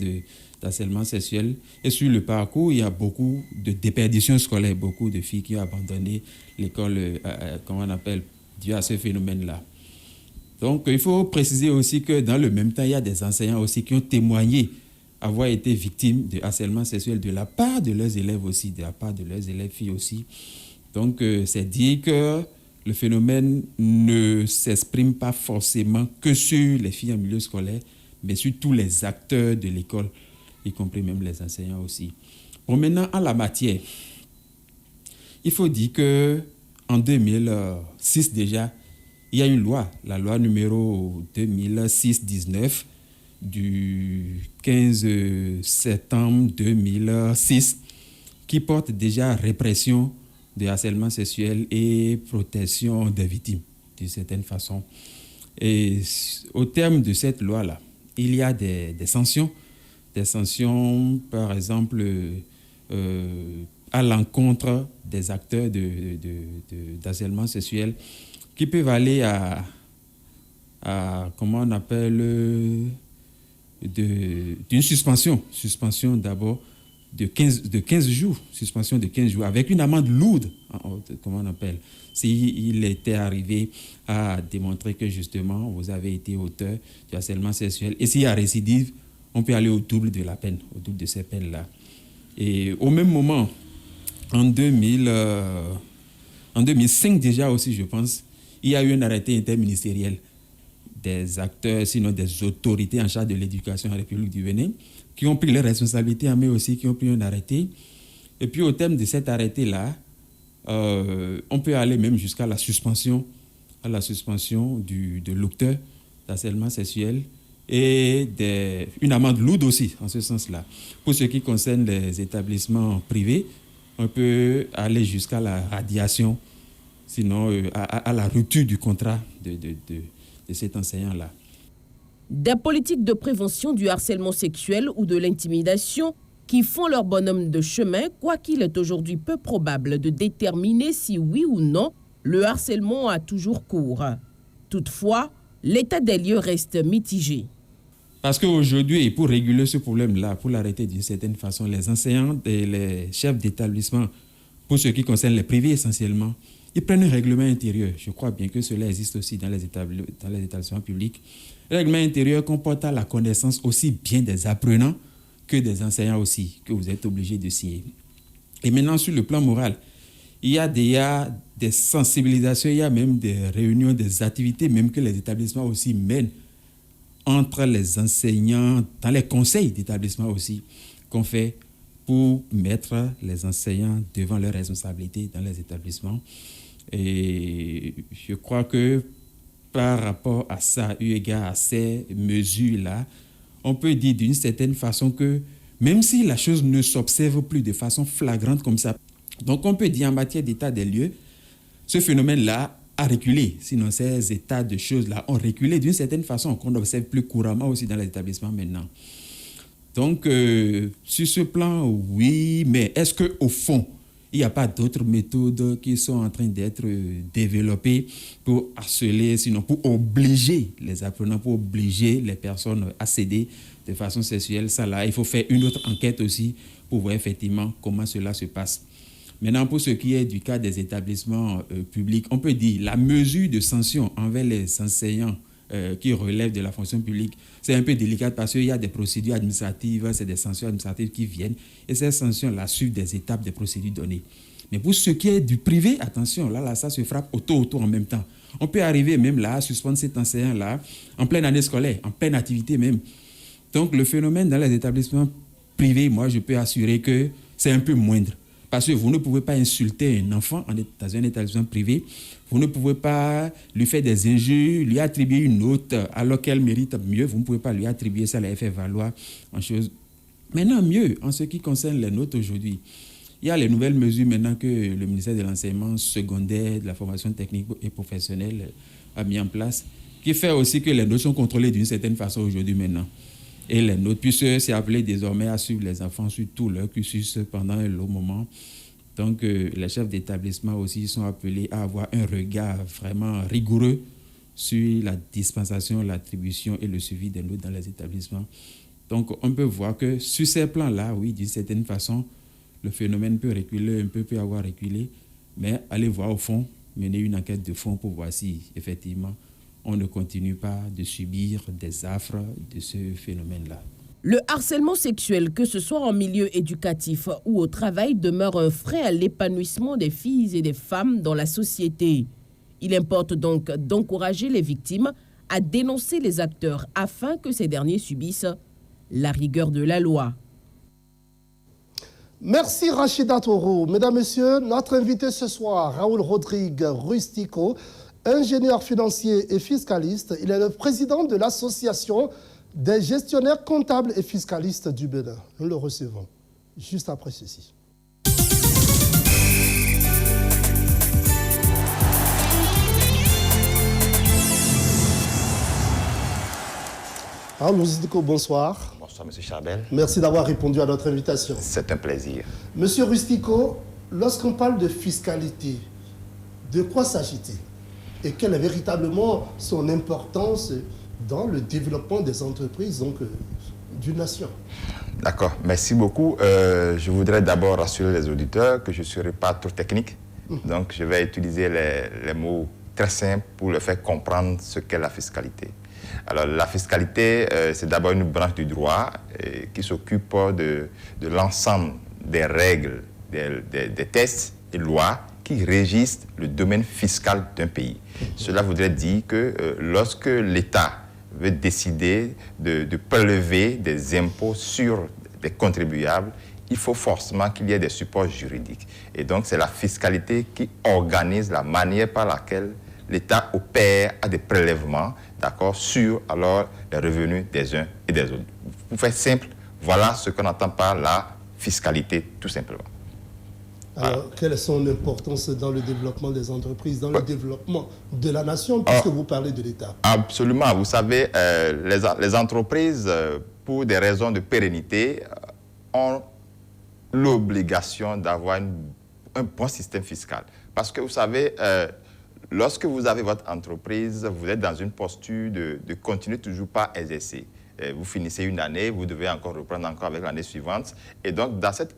d'harcèlement sexuel. Et sur le parcours, il y a beaucoup de déperditions scolaires, beaucoup de filles qui ont abandonné l'école, comment on appelle, dû à ce phénomène-là. Donc, il faut préciser aussi que dans le même temps, il y a des enseignants aussi qui ont témoigné avoir été victimes de harcèlement sexuel de la part de leurs élèves aussi, de la part de leurs élèves filles aussi. Donc, c'est dire que le phénomène ne s'exprime pas forcément que sur les filles en milieu scolaire, mais sur tous les acteurs de l'école, y compris même les enseignants aussi. Bon, maintenant, en la matière, il faut dire qu'en 2006 déjà, il y a une loi, la loi numéro 2006-19 du 15 septembre 2006, qui porte déjà répression de harcèlement sexuel et protection des victimes, d'une certaine façon. Et au terme de cette loi-là, il y a des sanctions, par exemple, à l'encontre des acteurs d'harcèlement sexuel, qui peuvent aller à comment on appelle, d'une suspension d'abord, de 15 jours, suspension de 15 jours, avec une amende lourde, comment on appelle, s'il était arrivé à démontrer que justement vous avez été auteur du harcèlement sexuel. Et s'il y a récidive, on peut aller au double de la peine, au double de ces peines-là. Et au même moment, en 2005 déjà aussi, je pense, il y a eu un arrêté interministériel des acteurs, sinon des autorités en charge de l'éducation en République du Bénin, qui ont pris les responsabilités, mais aussi qui ont pris un arrêté. Et puis au terme de cet arrêté-là, on peut aller même jusqu'à la suspension de l'auteur d'harcèlement sexuel et une amende lourde aussi, en ce sens-là. Pour ce qui concerne les établissements privés, on peut aller jusqu'à la radiation, sinon à la rupture du contrat de cet enseignant-là. Des politiques de prévention du harcèlement sexuel ou de l'intimidation qui font leur bonhomme de chemin, quoiqu'il est aujourd'hui peu probable de déterminer si oui ou non le harcèlement a toujours cours. Toutefois, l'état des lieux reste mitigé. Parce qu'aujourd'hui, et pour réguler ce problème-là, pour l'arrêter d'une certaine façon, les enseignants et les chefs d'établissement, pour ce qui concerne les privés essentiellement, ils prennent un règlement intérieur. Je crois bien que cela existe aussi dans les établissements publics. Le règlement intérieur comporte la connaissance aussi bien des apprenants que des enseignants aussi, que vous êtes obligés de signer. Et maintenant, sur le plan moral, il y a des sensibilisations, il y a même des réunions, des activités, même que les établissements aussi mènent entre les enseignants, dans les conseils d'établissement aussi, qu'on fait pour mettre les enseignants devant leurs responsabilités dans les établissements. Et je crois que par rapport à ça, eu égard à ces mesures-là, on peut dire d'une certaine façon que même si la chose ne s'observe plus de façon flagrante comme ça, donc on peut dire en matière d'état des lieux, ce phénomène-là a reculé. Sinon, ces états de choses-là ont reculé d'une certaine façon qu'on observe plus couramment aussi dans les établissements maintenant. Donc, sur ce plan, oui, mais est-ce qu'au fond, il n'y a pas d'autres méthodes qui sont en train d'être développées pour harceler, sinon pour obliger les apprenants, pour obliger les personnes à céder de façon sexuelle? Ça là, il faut faire une autre enquête aussi pour voir effectivement comment cela se passe. Maintenant, pour ce qui est du cas des établissements publics, on peut dire la mesure de sanction envers les enseignants qui relèvent de la fonction publique, c'est un peu délicat parce qu'il y a des procédures administratives, c'est des sanctions administratives qui viennent et ces sanctions-là suivent des étapes des procédures données. Mais pour ce qui est du privé, attention, là ça se frappe auto en même temps. On peut arriver même là à suspendre cet enseignant-là en pleine année scolaire, en pleine activité même. Donc le phénomène dans les établissements privés, moi je peux assurer que c'est un peu moindre. Parce que vous ne pouvez pas insulter un enfant dans un établissement privé. Vous ne pouvez pas lui faire des injures, lui attribuer une note alors qu'elle mérite mieux. Vous ne pouvez pas lui attribuer ça, la faire valoir en chose. Maintenant, mieux, en ce qui concerne les notes aujourd'hui, il y a les nouvelles mesures maintenant que le ministère de l'Enseignement secondaire, de la formation technique et professionnelle a mis en place, qui fait aussi que les notes sont contrôlées d'une certaine façon aujourd'hui maintenant. Et les notes, puisque c'est appelé désormais à suivre les enfants sur tout leur cursus pendant un long moment. Donc, les chefs d'établissement aussi sont appelés à avoir un regard vraiment rigoureux sur la dispensation, l'attribution et le suivi des notes dans les établissements. Donc, on peut voir que sur ces plans-là, oui, d'une certaine façon, le phénomène peut reculer, peut avoir reculé, mais allez voir au fond, mener une enquête de fond pour voir si, effectivement, on ne continue pas de subir des affres de ce phénomène-là. Le harcèlement sexuel, que ce soit en milieu éducatif ou au travail, demeure un frein à l'épanouissement des filles et des femmes dans la société. Il importe donc d'encourager les victimes à dénoncer les acteurs afin que ces derniers subissent la rigueur de la loi. Merci Rachida Toro. Mesdames, Messieurs, notre invité ce soir, Raoul Rodrigue Rustico, ingénieur financier et fiscaliste. Il est le président de l'association des gestionnaires comptables et fiscalistes du Bénin. Nous le recevons juste après ceci. Raoul Rustico, bonsoir. Bonsoir, M. Charbel. Merci d'avoir répondu à notre invitation. C'est un plaisir. Monsieur Rustico, lorsqu'on parle de fiscalité, de quoi s'agit-il? Et quelle est véritablement son importance dans le développement des entreprises, donc d'une nation? D'accord, merci beaucoup. Je voudrais d'abord rassurer les auditeurs que je ne serai pas trop technique. Donc, je vais utiliser les mots très simples pour leur faire comprendre ce qu'est la fiscalité. Alors, la fiscalité, c'est d'abord une branche du droit qui s'occupe de l'ensemble des règles, des textes et lois qui régissent le domaine fiscal d'un pays. Cela voudrait dire que lorsque l'État veut décider de prélever des impôts sur des contribuables, il faut forcément qu'il y ait des supports juridiques. Et donc, c'est la fiscalité qui organise la manière par laquelle l'État opère à des prélèvements, d'accord, sur alors les revenus des uns et des autres. Pour faire simple, voilà ce qu'on entend par la fiscalité, tout simplement. Alors, quelle est son importance dans le développement des entreprises, dans le développement de la nation, puisque vous parlez de l'État? Absolument. Vous savez, les entreprises, pour des raisons de pérennité, ont l'obligation d'avoir un bon système fiscal. Parce que, vous savez, lorsque vous avez votre entreprise, vous êtes dans une posture de continuer toujours pas exercer. Vous finissez une année, vous devez encore reprendre encore avec l'année suivante. Et donc, dans cette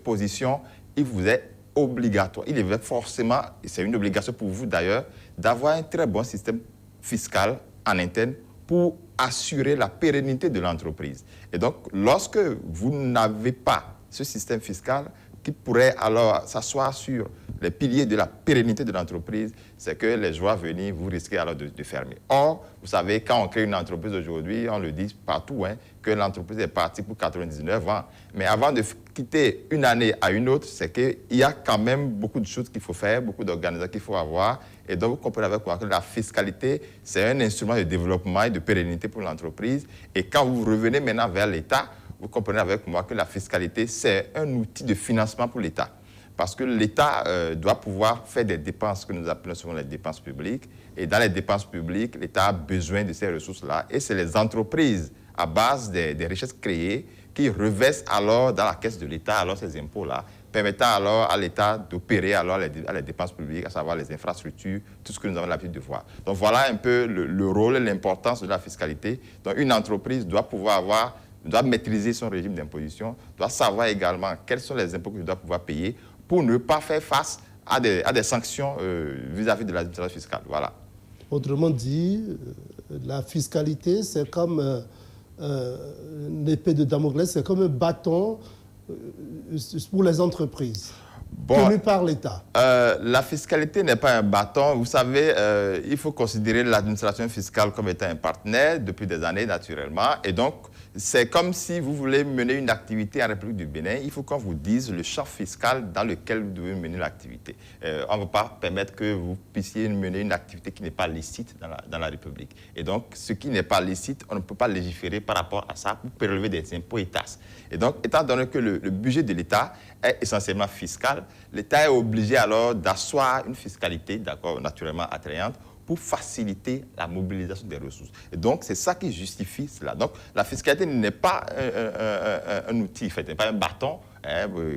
position, il vous est obligatoire, il est forcément, c'est une obligation pour vous d'ailleurs, d'avoir un très bon système fiscal en interne pour assurer la pérennité de l'entreprise. Et donc, lorsque vous n'avez pas ce système fiscal qui pourrait alors s'asseoir sur les piliers de la pérennité de l'entreprise, c'est que les jours à venir, vous risquez alors de fermer. Or, vous savez, quand on crée une entreprise aujourd'hui, on le dit partout, hein, que l'entreprise est partie pour 99 ans. Mais avant de quitter une année à une autre, c'est qu'il y a quand même beaucoup de choses qu'il faut faire, beaucoup d'organisations qu'il faut avoir. Et donc, vous comprenez avec moi que la fiscalité, c'est un instrument de développement et de pérennité pour l'entreprise. Et quand vous revenez maintenant vers l'État, vous comprenez avec moi que la fiscalité, c'est un outil de financement pour l'État. Parce que l'État doit pouvoir faire des dépenses que nous appelons souvent les dépenses publiques. Et dans les dépenses publiques, l'État a besoin de ces ressources-là. Et c'est les entreprises, à base des richesses créées, qui reversent alors dans la caisse de l'État alors ces impôts-là, permettant alors à l'État d'opérer alors les dépenses publiques, à savoir les infrastructures, tout ce que nous avons l'habitude de voir. Donc voilà un peu le rôle et l'importance de la fiscalité. Donc une entreprise doit pouvoir doit maîtriser son régime d'imposition, doit savoir également quels sont les impôts qu'il doit pouvoir payer pour ne pas faire face à des sanctions vis-à-vis de l'administration fiscale. Voilà. Autrement dit, la fiscalité, c'est comme une épée de Damoclès, c'est comme un bâton pour les entreprises, tenu par l'État. La fiscalité n'est pas un bâton. Vous savez, il faut considérer l'administration fiscale comme étant un partenaire depuis des années, naturellement. Et donc, c'est comme si vous voulez mener une activité en République du Bénin, il faut qu'on vous dise le champ fiscal dans lequel vous devez mener l'activité. On ne va pas permettre que vous puissiez mener une activité qui n'est pas licite dans la République. Et donc, ce qui n'est pas licite, on ne peut pas légiférer par rapport à ça pour prélever des impôts et taxes. Et donc, étant donné que le budget de l'État est essentiellement fiscal, l'État est obligé alors d'asseoir une fiscalité, d'accord, naturellement attrayante, pour faciliter la mobilisation des ressources. Et donc, c'est ça qui justifie cela. Donc, la fiscalité n'est pas un outil, en fait, n'est pas un bâton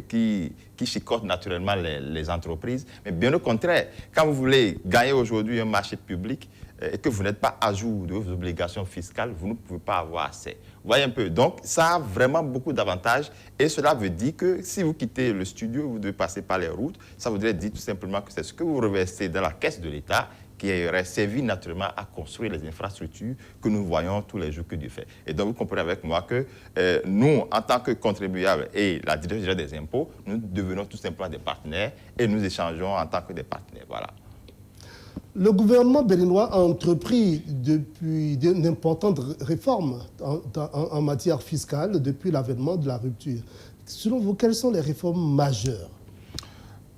qui chicote naturellement les entreprises, mais bien au contraire, quand vous voulez gagner aujourd'hui un marché public et que vous n'êtes pas à jour de vos obligations fiscales, vous ne pouvez pas avoir assez. Vous voyez un peu. Donc, ça a vraiment beaucoup d'avantages et cela veut dire que si vous quittez le studio, vous devez passer par les routes. Ça voudrait dire tout simplement que c'est ce que vous reversez dans la caisse de l'État qui aurait servi naturellement à construire les infrastructures que nous voyons tous les jours que Dieu fait. Et donc, vous comprenez avec moi que nous, en tant que contribuables et la direction des impôts, nous devenons tout simplement des partenaires et nous échangeons en tant que des partenaires. Voilà. Le gouvernement béninois a entrepris depuis d'importantes réformes en matière fiscale depuis l'avènement de la rupture. Selon vous, quelles sont les réformes majeures?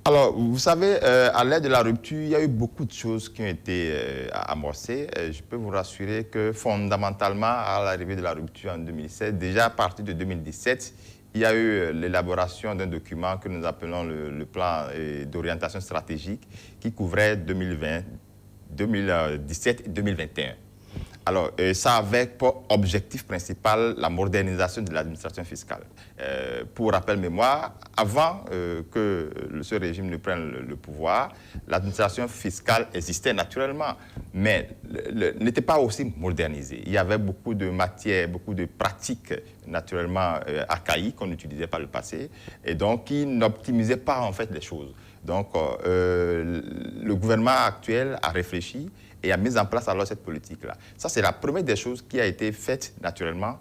Alors, vous savez, à l'ère de la rupture, il y a eu beaucoup de choses qui ont été amorcées. Je peux vous rassurer que fondamentalement, à l'arrivée de la rupture en 2007, déjà à partir de 2017, il y a eu l'élaboration d'un document que nous appelons le plan d'orientation stratégique qui couvrait 2020, 2017 et 2021. Alors, ça avait pour objectif principal la modernisation de l'administration fiscale. Pour rappel mémoire, avant que ce régime ne prenne le pouvoir, l'administration fiscale existait naturellement, mais n'était pas aussi modernisée. Il y avait beaucoup de matières, beaucoup de pratiques naturellement archaïques qu'on utilisait par le passé, et donc qui n'optimisaient pas en fait les choses. Donc, le gouvernement actuel a réfléchi et a mis en place alors cette politique-là. Ça, c'est la première des choses qui a été faite naturellement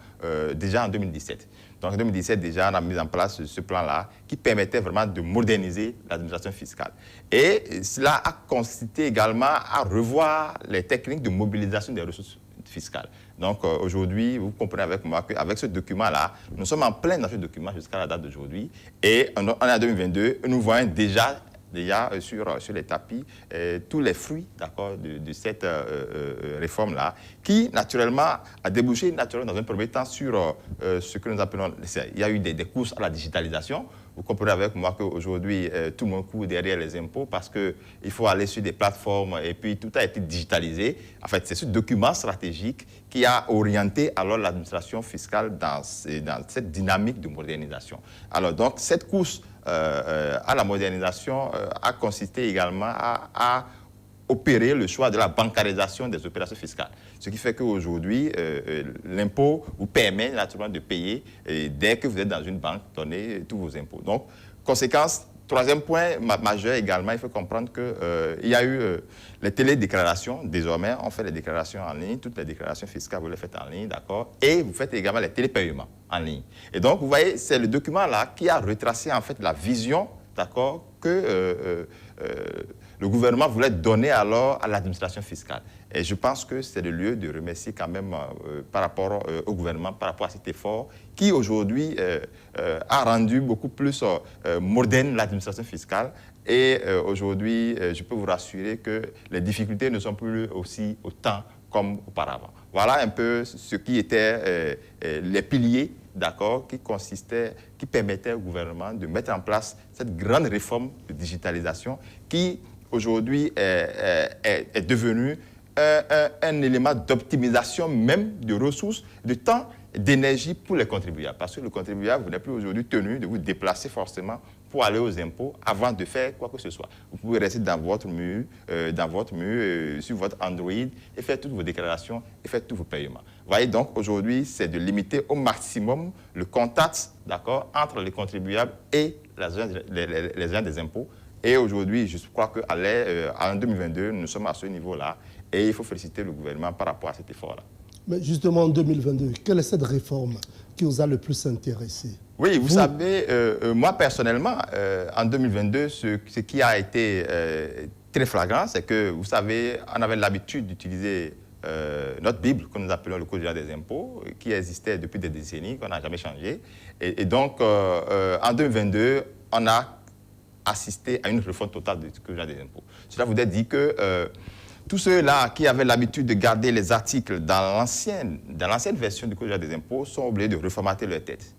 déjà en 2017. Donc, en 2017, déjà, on a mis en place ce plan-là qui permettait vraiment de moderniser l'administration fiscale. Et cela a consisté également à revoir les techniques de mobilisation des ressources fiscales. Donc, aujourd'hui, vous comprenez avec moi qu'avec ce document-là, nous sommes en plein dans ce document jusqu'à la date d'aujourd'hui. Et on est en 2022, nous voyons déjà sur les tapis tous les fruits de cette réforme-là qui, naturellement, a débouché naturellement dans un premier temps sur ce que nous appelons... Il y a eu des courses à la digitalisation. Vous comprenez avec moi qu'aujourd'hui, tout le monde court derrière les impôts parce qu'il faut aller sur des plateformes et puis tout a été digitalisé. En fait, c'est ce document stratégique qui a orienté alors l'administration fiscale dans cette dynamique de modernisation. Alors, donc, cette course à la modernisation a consisté également à opérer le choix de la bancarisation des opérations fiscales. Ce qui fait qu'aujourd'hui, l'impôt vous permet naturellement de payer dès que vous êtes dans une banque, donner tous vos impôts. Donc, conséquence, troisième point majeur également, il faut comprendre qu'il y a eu les télédéclarations. Désormais, on fait les déclarations en ligne. Toutes les déclarations fiscales, vous les faites en ligne, d'accord? Et vous faites également les télépaiements en ligne. Et donc, vous voyez, c'est le document-là qui a retracé en fait la vision d'accord, que le gouvernement voulait donner alors à l'administration fiscale. Et je pense que c'est le lieu de remercier quand même par rapport au gouvernement, par rapport à cet effort qui aujourd'hui a rendu beaucoup plus moderne l'administration fiscale. Et aujourd'hui, je peux vous rassurer que les difficultés ne sont plus aussi autant comme auparavant. Voilà un peu ce qui étaient les piliers, d'accord, qui permettaient au gouvernement de mettre en place cette grande réforme de digitalisation qui aujourd'hui est devenue un élément d'optimisation même de ressources, de temps, d'énergie pour les contribuables. Parce que le contribuable, vous n'êtes plus aujourd'hui tenu de vous déplacer forcément pour aller aux impôts avant de faire quoi que ce soit. Vous pouvez rester dans votre mur, sur votre Android et faire toutes vos déclarations et faire tous vos paiements. Vous voyez, donc aujourd'hui, c'est de limiter au maximum le contact, d'accord, entre les contribuables et les agents des impôts. Et aujourd'hui, je crois qu'en 2022, nous sommes à ce niveau-là et il faut féliciter le gouvernement par rapport à cet effort-là. Mais justement, en 2022, quelle est cette réforme qui vous a le plus intéressé? Oui, vous savez, moi personnellement, en 2022, ce qui a été très flagrant, c'est que, vous savez, on avait l'habitude d'utiliser notre Bible, que nous appelons le Code général des impôts, qui existait depuis des décennies, qu'on n'a jamais changé. Et donc, en 2022, on a assisté à une refonte totale du Code général des impôts. Cela voudrait dire que tous ceux-là qui avaient l'habitude de garder les articles dans l'ancienne version du Code général des impôts sont obligés de reformater leur tête.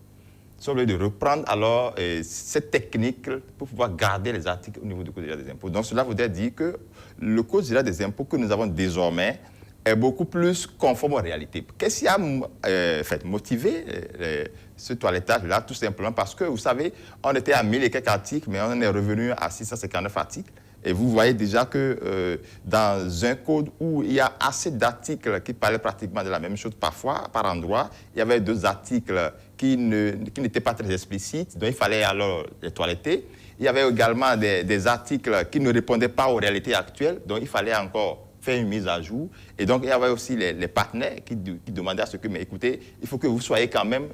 Ils sont obligés de reprendre alors cette technique pour pouvoir garder les articles au niveau du Code général des impôts. Donc cela voudrait dire que le Code général des impôts que nous avons désormais est beaucoup plus conforme aux réalités. Qu'est-ce qui a motivé ce toilettage-là? Tout simplement parce que, vous savez, on était à 1000 et quelques articles, mais on est revenu à 659 articles. Et vous voyez déjà que dans un code où il y a assez d'articles qui parlaient pratiquement de la même chose, parfois, par endroit, il y avait 2 articles qui n'étaient pas très explicites, donc il fallait alors les toiletter. Il y avait également des articles qui ne répondaient pas aux réalités actuelles, donc il fallait encore faire une mise à jour. Et donc, il y avait aussi les partenaires qui demandaient à ce que, mais écoutez, il faut que vous soyez quand même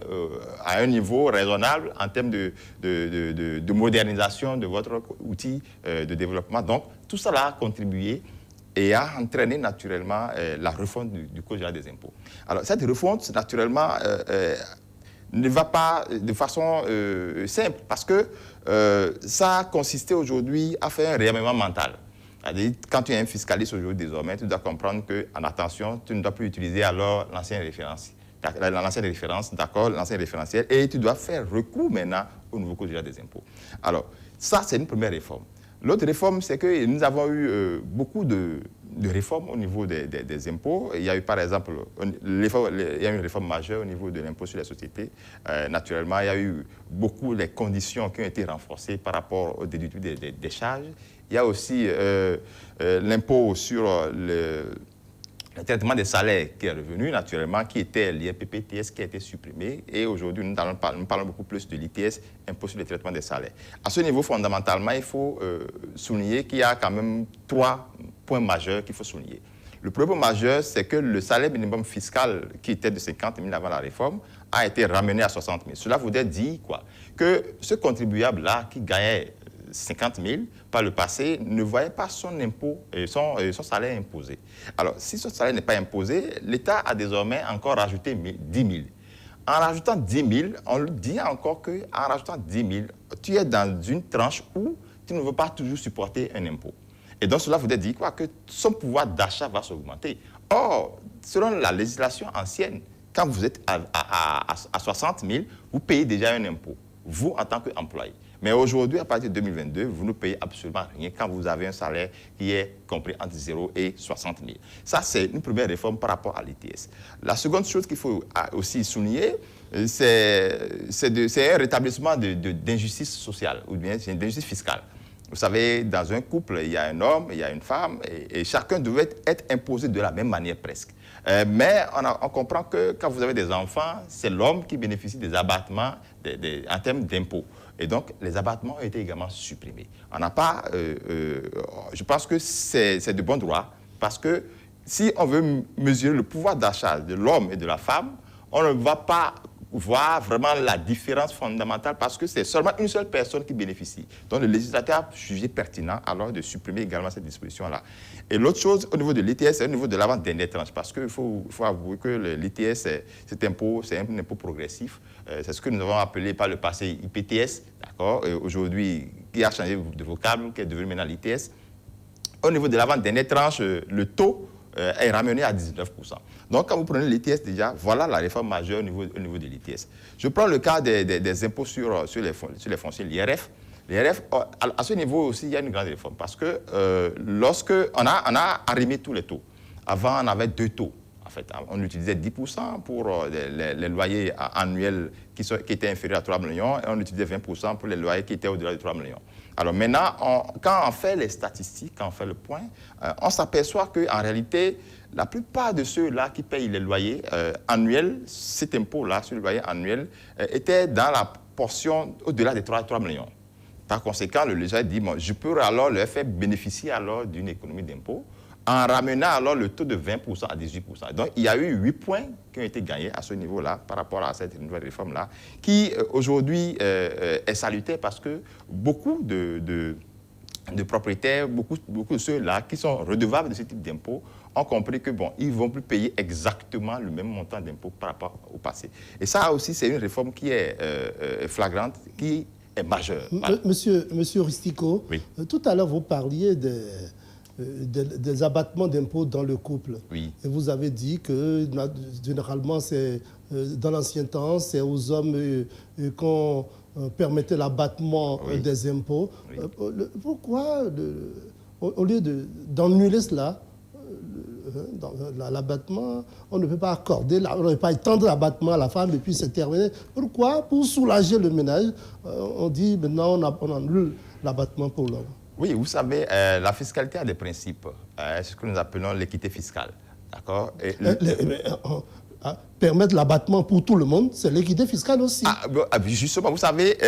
à un niveau raisonnable en termes de modernisation de votre outil de développement. Donc, tout cela a contribué et a entraîné naturellement la refonte du Code général des impôts. Alors, cette refonte, naturellement, ne va pas de façon simple parce que ça a consisté aujourd'hui à faire un réarmement mental. C'est-à-dire, quand tu es un fiscaliste aujourd'hui désormais, tu dois comprendre qu'en attention, tu ne dois plus utiliser alors l'ancienne référence, d'accord, l'ancien référentiel, et tu dois faire recours maintenant au nouveau Code général des impôts. Alors, ça, c'est une première réforme. L'autre réforme, c'est que nous avons eu beaucoup de réformes au niveau des impôts. Il y a eu, par exemple, il y a eu une réforme majeure au niveau de l'impôt sur les sociétés. Naturellement, il y a eu beaucoup de conditions qui ont été renforcées par rapport au déductible des charges. Il y a aussi l'impôt sur le traitement des salaires qui est revenu, naturellement, qui était l'IRPP-TS qui a été supprimé. Et aujourd'hui, nous parlons beaucoup plus de l'ITS, impôt sur le traitement des salaires. À ce niveau, fondamentalement, il faut souligner qu'il y a quand même 3 points majeurs qu'il faut souligner. Le premier point majeur, c'est que le salaire minimum fiscal qui était de 50 000 avant la réforme a été ramené à 60 000. Cela voudrait dire quoi? Que ce contribuable-là qui gagnait 50 000 par le passé ne voyait pas son impôt, son salaire imposé. Alors, si son salaire n'est pas imposé, l'État a désormais encore rajouté 10 000. En rajoutant 10 000, on lui dit encore qu'en rajoutant 10 000, tu es dans une tranche où tu ne veux pas toujours supporter un impôt. Et donc, cela voudrait dire quoi? Que son pouvoir d'achat va s'augmenter. Or, selon la législation ancienne, quand vous êtes à 60 000, vous payez déjà un impôt, vous en tant qu'employé. Mais aujourd'hui, à partir de 2022, vous ne payez absolument rien quand vous avez un salaire qui est compris entre 0 et 60 000. Ça, c'est une première réforme par rapport à l'ITS. La seconde chose qu'il faut aussi souligner, c'est un rétablissement d'injustice sociale ou bien d'injustice fiscale. Vous savez, dans un couple, il y a un homme, il y a une femme, et chacun devait être imposé de la même manière presque. Mais on comprend que quand vous avez des enfants, c'est l'homme qui bénéficie des abattements en termes d'impôts. Et donc, les abattements ont été également supprimés. On n'a pas... je pense que c'est de bon droit, parce que si on veut mesurer le pouvoir d'achat de l'homme et de la femme, on ne va pas voir vraiment la différence fondamentale parce que c'est seulement une seule personne qui bénéficie. Donc le législateur a jugé pertinent alors de supprimer également cette disposition-là. Et l'autre chose au niveau de l'ITS, c'est au niveau de l'avant-dernière tranche parce qu'il faut avouer que l'ITS, cet impôt, c'est un impôt progressif. C'est ce que nous avons appelé par le passé IPTS, d'accord, aujourd'hui qui a changé de vocable, qui est devenu maintenant l'ITS. Au niveau de l'avant-dernière tranche, le taux est ramené à 19%. Donc, quand vous prenez l'ITS déjà, voilà la réforme majeure au niveau de l'ITS. Je prends le cas des impôts sur les fonciers, l'IRF. L'IRF, à ce niveau aussi, il y a une grande réforme parce que lorsque on a arrimé tous les taux, avant on avait 2 taux. En fait, on utilisait 10% pour les loyers annuels qui étaient inférieurs à 3 millions et on utilisait 20% pour les loyers qui étaient au-delà de 3 millions. Alors maintenant, quand on fait les statistiques, quand on fait le point, on s'aperçoit qu'en réalité, la plupart de ceux-là qui payent les loyers annuels, cet impôt-là sur le loyer annuel, était dans la portion au-delà des 3 millions. Par conséquent, le législateur dit, bon, je peux alors leur faire bénéficier alors d'une économie d'impôt en ramenant alors le taux de 20% à 18%. Donc, il y a eu 8 points qui ont été gagnés à ce niveau-là par rapport à cette nouvelle réforme-là, qui aujourd'hui est salutaire parce que beaucoup de propriétaires, beaucoup de ceux-là qui sont redevables de ce type d'impôt ont compris que, bon, ils ne vont plus payer exactement le même montant d'impôt par rapport au passé. Et ça aussi, c'est une réforme qui est flagrante, qui est majeure. Monsieur Ristico, oui. Tout à l'heure, vous parliez des abattements d'impôts dans le couple. Oui. Et vous avez dit que généralement, dans l'ancien temps, c'est aux hommes qu'on permettait l'abattement des impôts. Oui. Pourquoi, au lieu d'annuler cela, l'abattement, on ne peut pas accorder, on ne peut pas étendre l'abattement à la femme et puis c'est terminé. Pourquoi? Pour soulager le ménage, on dit maintenant on annule l'abattement pour l'homme. Oui, vous savez, la fiscalité a des principes. C'est ce que nous appelons l'équité fiscale. D'accord? Permettre l'abattement pour tout le monde, c'est l'équité fiscale aussi. Justement, vous savez,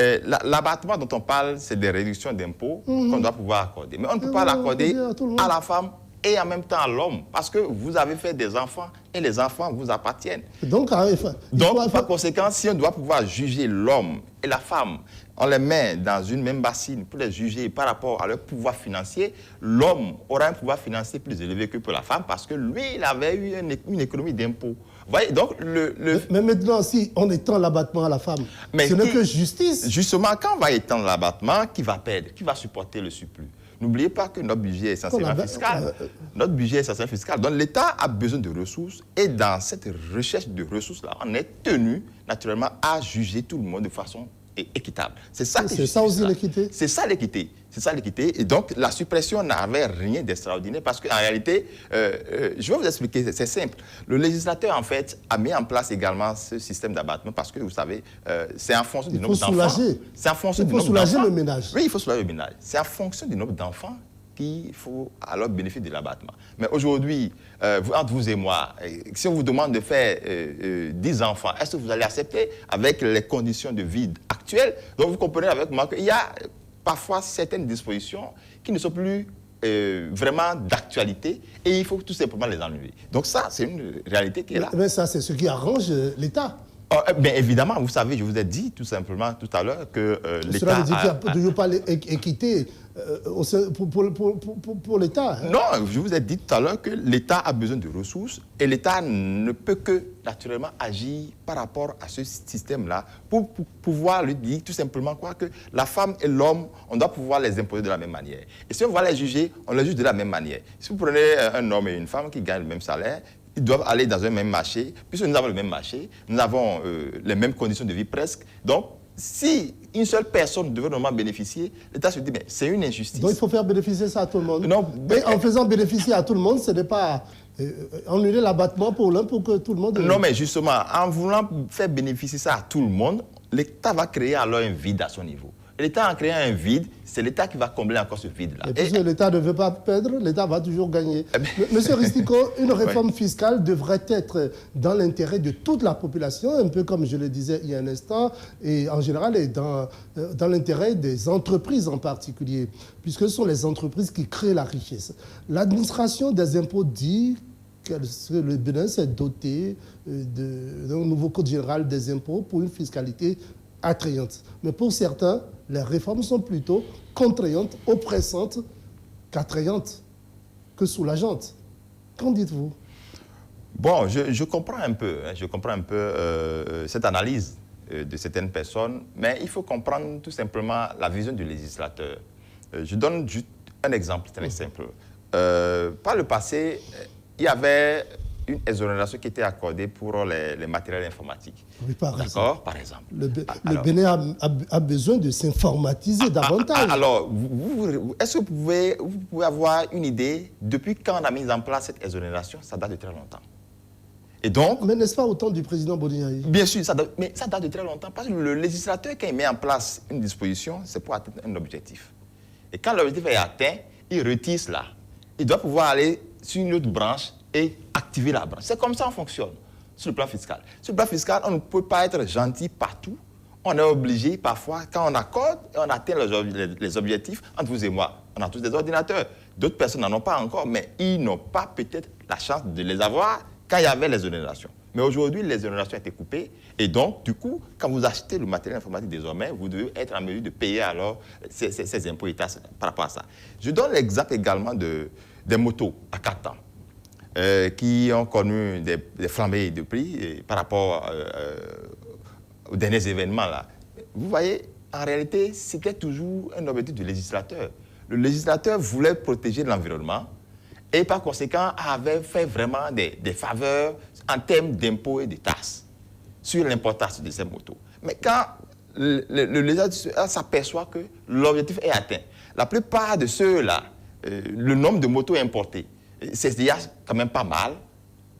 l'abattement dont on parle, c'est des réductions d'impôts qu'on doit pouvoir accorder. Mais on ne peut pas l'accorder à la femme et en même temps à l'homme, parce que vous avez fait des enfants et les enfants vous appartiennent. Donc par conséquent, si on doit pouvoir juger l'homme et la femme, on les met dans une même bassine pour les juger par rapport à leur pouvoir financier, l'homme aura un pouvoir financier plus élevé que pour la femme parce que lui, il avait eu une économie d'impôts. Voyez, donc Mais maintenant, si on étend l'abattement à la femme, ce n'est que justice. Justement, quand on va étendre l'abattement, qui va perdre? Qui va supporter le surplus? N'oubliez pas que notre budget est essentiellement fiscal. Notre budget est essentiellement fiscal. Donc l'État a besoin de ressources et dans cette recherche de ressources-là, on est tenu naturellement à juger tout le monde de façon équitable. C'est ça aussi l'équité. C'est ça l'équité. C'est ça l'équité. Et donc la suppression n'avait rien d'extraordinaire parce qu'en réalité, je vais vous expliquer, c'est simple. Le législateur en fait a mis en place également ce système d'abattement parce que vous savez, c'est en fonction du nombre d'enfants. C'est en fonction du nombre d'enfants. Il faut soulager le ménage. Oui, il faut soulager le ménage. C'est en fonction du nombre d'enfants qu'il faut alors bénéficier de l'abattement. Mais aujourd'hui, entre vous et moi, si on vous demande de faire 10 enfants, est-ce que vous allez accepter avec les conditions de vie actuelles? Donc vous comprenez avec moi qu'il y a parfois certaines dispositions qui ne sont plus vraiment d'actualité et il faut tout simplement les enlever. Donc ça, c'est une réalité qui est là. Mais ça, c'est ce qui arrange l'État. Bien évidemment, vous savez, je vous ai dit tout simplement tout à l'heure que l'État... Cela veut dire qu'il n'y a toujours pas l'équité pour l'État. Hein. Non, je vous ai dit tout à l'heure que l'État a besoin de ressources et l'État ne peut que naturellement agir par rapport à ce système-là pour pouvoir lui dire tout simplement quoi, que la femme et l'homme, on doit pouvoir les imposer de la même manière. Et si on va les juger, on les juge de la même manière. Si vous prenez un homme et une femme qui gagnent le même salaire, ils doivent aller dans un même marché, puisque nous avons le même marché, nous avons les mêmes conditions de vie presque. Donc, si une seule personne devait normalement bénéficier, l'État se dit, mais c'est une injustice. Donc, il faut faire bénéficier ça à tout le monde. Non, mais en faisant bénéficier à tout le monde, ce n'est pas annuler l'abattement pour l'un pour que tout le monde... Non, mais justement, en voulant faire bénéficier ça à tout le monde, l'État va créer alors un vide à son niveau. L'État en créant un vide, c'est l'État qui va combler encore ce vide-là. Et puisque l'État ne veut pas perdre, l'État va toujours gagner. Monsieur Ristico, une réforme fiscale devrait être dans l'intérêt de toute la population, un peu comme je le disais il y a un instant, et en général et dans l'intérêt des entreprises en particulier, puisque ce sont les entreprises qui créent la richesse. L'administration des impôts dit le Bénin s'est doté d'un nouveau code général des impôts pour une fiscalité attrayante. Mais pour certains, les réformes sont plutôt contraignantes, oppressantes qu'attrayantes, que soulageantes. Qu'en dites-vous? Bon, je comprends un peu, cette analyse de certaines personnes, mais il faut comprendre tout simplement la vision du législateur. Je donne juste un exemple très simple. Par le passé, il y avait une exonération qui était accordée pour les matériels informatiques. Oui, par exemple. Le Bénin a besoin de s'informatiser davantage. Alors, est-ce que vous pouvez avoir une idée depuis quand on a mis en place cette exonération? Ça date de très longtemps. Et donc, mais n'est-ce pas au temps du président Bodiaï? Bien sûr, mais ça date de très longtemps parce que le législateur, quand il met en place une disposition, c'est pour atteindre un objectif. Et quand l'objectif est atteint, il retire cela. Il doit pouvoir aller sur une autre branche et activer la branche. C'est comme ça qu'on fonctionne sur le plan fiscal. Sur le plan fiscal, on ne peut pas être gentil partout. On est obligé parfois, quand on accorde et on atteint les objectifs, entre vous et moi, on a tous des ordinateurs. D'autres personnes n'en ont pas encore, mais ils n'ont pas peut-être la chance de les avoir quand il y avait les exonérations. Mais aujourd'hui, les exonérations ont été coupées. Et donc, du coup, quand vous achetez le matériel informatique désormais, vous devez être en mesure de payer alors ces impôts et taxes par rapport à ça. Je donne l'exemple également des motos à 4 ans qui ont connu des flambées de prix par rapport aux derniers événements. Là. Vous voyez, en réalité, c'était toujours un objectif du législateur. Le législateur voulait protéger l'environnement et par conséquent avait fait vraiment des faveurs en termes d'impôts et de taxes sur l'importation de ces motos. Mais quand le législateur s'aperçoit que l'objectif est atteint, la plupart de ceux-là, le nombre de motos importées, c'est déjà quand même pas mal.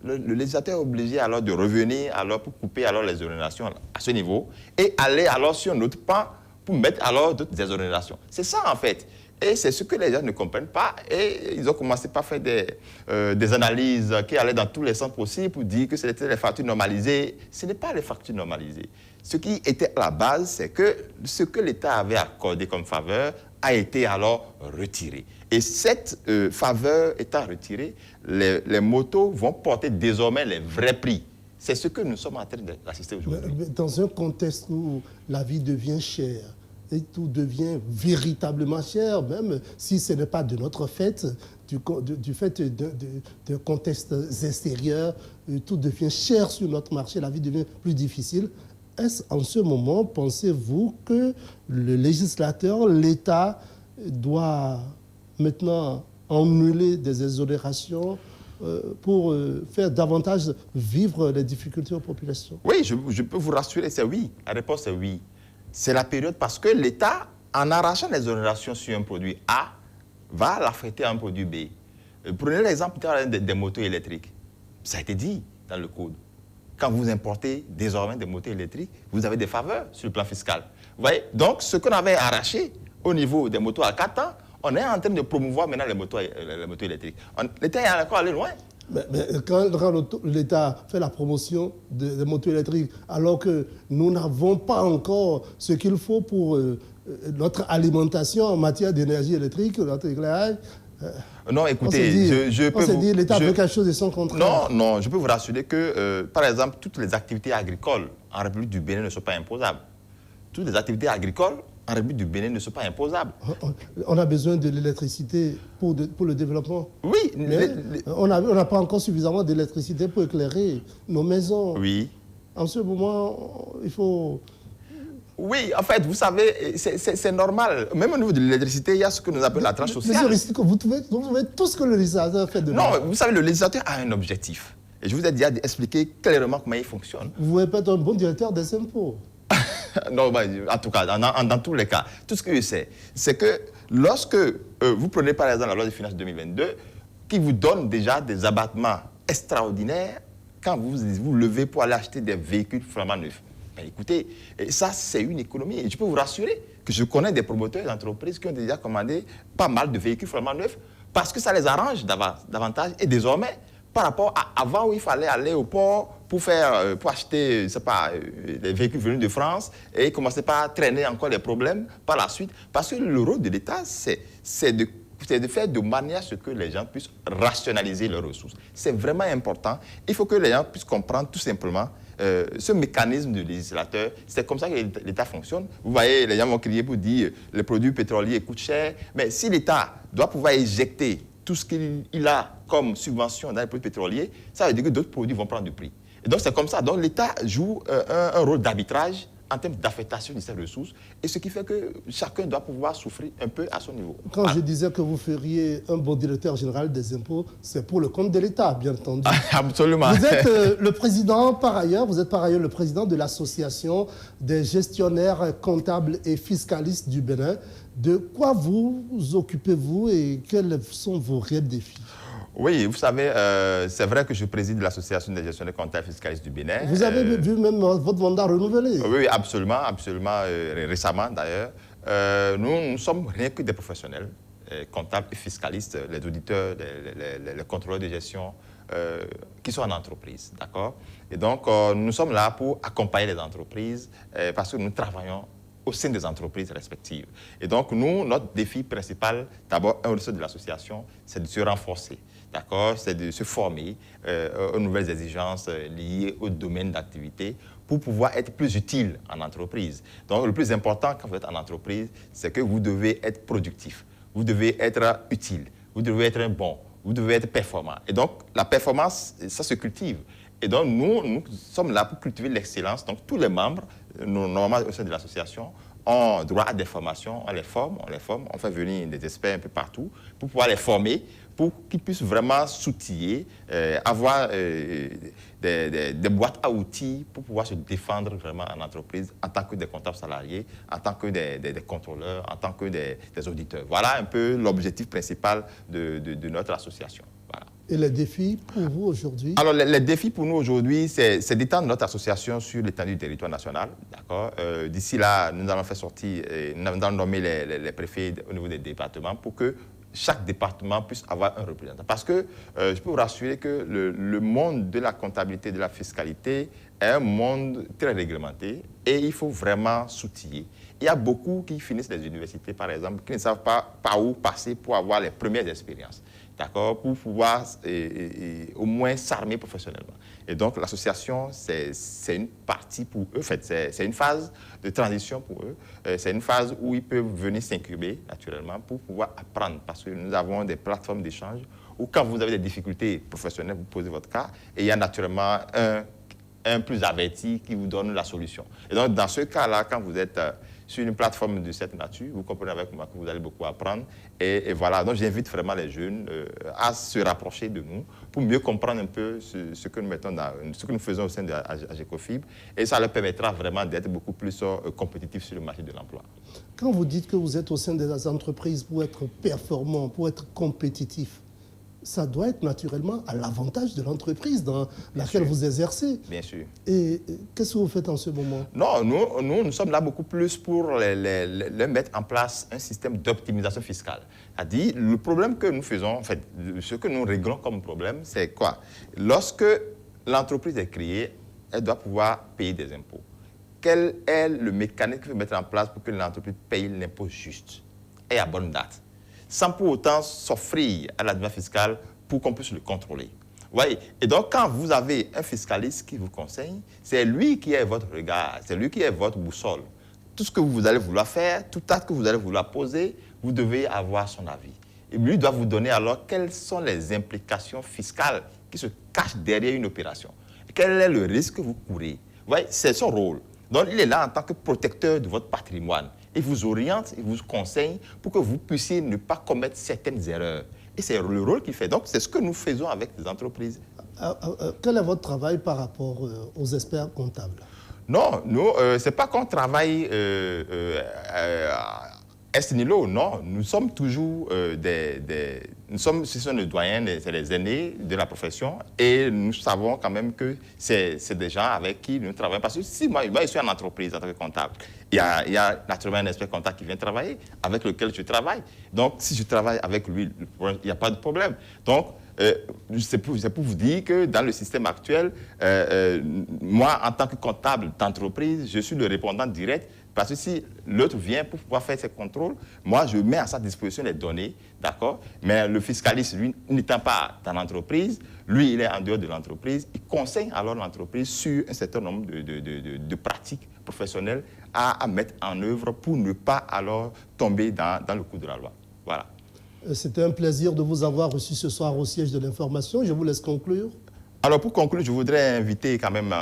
Le législateur est obligé alors de revenir alors pour couper alors les exonérations à ce niveau et aller alors sur un autre pan pour mettre alors d'autres exonérations. C'est ça en fait. Et c'est ce que les gens ne comprennent pas. Et ils ont commencé par faire des analyses qui allaient dans tous les sens possibles pour dire que c'était les factures normalisées. Ce n'est pas les factures normalisées. Ce qui était à la base, c'est que ce que l'État avait accordé comme faveur a été alors retiré. Et cette faveur étant retirée, les motos vont porter désormais les vrais prix. C'est ce que nous sommes en train d'assister aujourd'hui. Dans un contexte où la vie devient chère, et tout devient véritablement cher, même si ce n'est pas de notre fait, du fait de contextes extérieurs, tout devient cher sur notre marché, la vie devient plus difficile. Est-ce en ce moment, pensez-vous que le législateur, l'État, doit maintenant annuler des exonérations pour faire davantage vivre les difficultés aux populations? Oui, je peux vous rassurer, c'est oui. La réponse est oui. C'est la période parce que l'État, en arrachant les exonérations sur un produit A, va l'affecter à un produit B. Prenez l'exemple des motos électriques. Ça a été dit dans le code. Quand vous importez désormais des motos électriques, vous avez des faveurs sur le plan fiscal. Vous voyez? Donc, ce qu'on avait arraché au niveau des motos à 4 ans, on est en train de promouvoir maintenant les motos électriques. L'État est encore allé loin. Mais quand l'État fait la promotion des motos électriques, alors que nous n'avons pas encore ce qu'il faut pour notre alimentation en matière d'énergie électrique, notre éclairage, non, écoutez, on s'est dit l'État fait quelque chose de son contraire. Non, je peux vous rassurer que, par exemple, toutes les activités agricoles en République du Bénin ne sont pas imposables. Toutes les activités agricoles en République du Bénin ne sont pas imposables. On a besoin de l'électricité pour le développement. Oui. Mais on n'a pas encore suffisamment d'électricité pour éclairer nos maisons. Oui. En ce moment, il faut... Oui, en fait, vous savez, c'est normal. Même au niveau de l'électricité, il y a ce que nous appelons la tranche sociale. Vous trouvez tout ce que le législateur fait de Non, vous savez, le législateur a un objectif. Et je vous ai déjà expliqué clairement comment il fonctionne. Vous pouvez pas être un bon directeur des impôts. Non, en tout cas, dans tous les cas, tout ce que je sais, c'est que lorsque vous prenez par exemple la loi de finances 2022, qui vous donne déjà des abattements extraordinaires quand vous levez pour aller acheter des véhicules flambant neufs. Ben, écoutez, ça c'est une économie. Et je peux vous rassurer que je connais des promoteurs d'entreprises qui ont déjà commandé pas mal de véhicules flambant neufs parce que ça les arrange davantage. Et désormais, par rapport à avant où il fallait aller au port pour acheter, je sais pas, des véhicules venus de France et il commençait pas à traîner encore des problèmes par la suite. Parce que le rôle de l'État, c'est c'est de faire de manière à ce que les gens puissent rationaliser leurs ressources. C'est vraiment important. Il faut que les gens puissent comprendre tout simplement ce mécanisme du législateur. C'est comme ça que l'État fonctionne. Vous voyez, les gens vont crier pour dire les produits pétroliers coûtent cher. Mais si l'État doit pouvoir éjecter tout ce qu'il a comme subvention dans les produits pétroliers, ça veut dire que d'autres produits vont prendre du prix. Et donc c'est comme ça. Donc l'État joue un rôle d'arbitrage en termes d'affectation de ces ressources, et ce qui fait que chacun doit pouvoir souffrir un peu à son niveau. Quand je disais que vous feriez un bon directeur général des impôts, c'est pour le compte de l'État, bien entendu. Absolument. Vous êtes le président, par ailleurs, le président de l'association des gestionnaires comptables et fiscalistes du Bénin. De quoi vous occupez-vous et quels sont vos réels défis? Oui, vous savez, c'est vrai que je préside l'association des gestionnaires comptables fiscalistes du Bénin. Vous avez vu même votre mandat renouvelé? Oui, absolument, récemment d'ailleurs. Nous sommes rien que des professionnels, comptables et fiscalistes, les auditeurs, les contrôleurs de gestion qui sont en entreprise, d'accord? Et donc, nous sommes là pour accompagner les entreprises parce que nous travaillons au sein des entreprises respectives. Et donc, notre défi principal, d'abord, au sein de l'association, c'est de se renforcer. D'accord, c'est de se former aux nouvelles exigences liées au domaine d'activité pour pouvoir être plus utile en entreprise. Donc, le plus important quand vous êtes en entreprise, c'est que vous devez être productif, vous devez être utile, vous devez être bon, vous devez être performant. Et donc, la performance, ça se cultive. Et donc, nous sommes là pour cultiver l'excellence. Donc, tous les membres, normalement au sein de l'association, ont droit à des formations, on les forme, on fait venir des experts un peu partout pour pouvoir les former, pour qu'ils puissent vraiment s'outiller, avoir des boîtes à outils pour pouvoir se défendre vraiment en entreprise en tant que des comptables salariés, en tant que des contrôleurs, en tant que des auditeurs. Voilà un peu l'objectif principal de notre association. Voilà. Et les défis pour vous aujourd'hui? Alors, les défis pour nous aujourd'hui, c'est d'étendre notre association sur l'étendue du territoire national. D'accord. D'ici là, nous allons faire sortir, nous allons nommer les préfets au niveau des départements pour que chaque département puisse avoir un représentant. Parce que je peux vous rassurer que le monde de la comptabilité, de la fiscalité est un monde très réglementé et il faut vraiment s'outiller. Il y a beaucoup qui finissent les universités, par exemple, qui ne savent pas par où passer pour avoir les premières expériences. D'accord, pour pouvoir au moins s'armer professionnellement. Et donc, l'association, c'est une partie pour eux. En fait, c'est une phase de transition pour eux. C'est une phase où ils peuvent venir s'incuber, naturellement, pour pouvoir apprendre. Parce que nous avons des plateformes d'échange où, quand vous avez des difficultés professionnelles, vous posez votre cas. Et il y a naturellement un plus averti qui vous donne la solution. Et donc, dans ce cas-là, quand vous êtes sur une plateforme de cette nature, vous comprenez avec moi que vous allez beaucoup apprendre. Et voilà, donc j'invite vraiment les jeunes à se rapprocher de nous pour mieux comprendre un peu ce que nous mettons ce que nous faisons au sein de AGECOFIB. Et ça leur permettra vraiment d'être beaucoup plus compétitifs sur le marché de l'emploi. Quand vous dites que vous êtes au sein des entreprises pour être performant, pour être compétitif, ça doit être naturellement à l'avantage de l'entreprise dans laquelle vous exercez. Bien sûr. Et qu'est-ce que vous faites en ce moment? Non, nous sommes là beaucoup plus pour les mettre en place un système d'optimisation fiscale. C'est-à-dire, le problème que nous faisons, en fait, ce que nous réglons comme problème, c'est quoi? Lorsque l'entreprise est créée, elle doit pouvoir payer des impôts. Quel est le mécanisme qu'il faut mettre en place pour que l'entreprise paye l'impôt juste et à bonne date, sans pour autant s'offrir à l'administration fiscale pour qu'on puisse le contrôler? Vous voyez? Et donc, quand vous avez un fiscaliste qui vous conseille, c'est lui qui est votre regard, c'est lui qui est votre boussole. Tout ce que vous allez vouloir faire, tout acte que vous allez vouloir poser, vous devez avoir son avis. Et lui doit vous donner alors quelles sont les implications fiscales qui se cachent derrière une opération. Quel est le risque que vous courez? Vous voyez? C'est son rôle. Donc, il est là en tant que protecteur de votre patrimoine. Il vous oriente, il vous conseille pour que vous puissiez ne pas commettre certaines erreurs. Et c'est le rôle qu'il fait. Donc, c'est ce que nous faisons avec les entreprises. Quel est votre travail par rapport aux experts comptables? Non, nous, ce n'est pas qu'on travaille est nihilo, non. Nous sommes toujours ce sont les doyens, c'est les aînés de la profession. Et nous savons quand même que c'est des gens avec qui nous travaillons. Parce que si moi je suis en entreprise en tant que comptable, il y a naturellement un expert comptable qui vient travailler, avec lequel je travaille. Donc, si je travaille avec lui, il n'y a pas de problème. Donc, c'est pour vous dire que dans le système actuel, moi, en tant que comptable d'entreprise, je suis le répondant direct. Parce que si l'autre vient pour pouvoir faire ses contrôles, moi, je mets à sa disposition les données, d'accord? Mais le fiscaliste, lui, n'étant pas dans l'entreprise, lui, il est en dehors de l'entreprise. Il conseille alors l'entreprise sur un certain nombre de pratiques professionnelles à mettre en œuvre pour ne pas alors tomber dans le coup de la loi. Voilà. C'était un plaisir de vous avoir reçu ce soir au siège de l'information. Je vous laisse conclure. Alors, pour conclure, je voudrais inviter quand même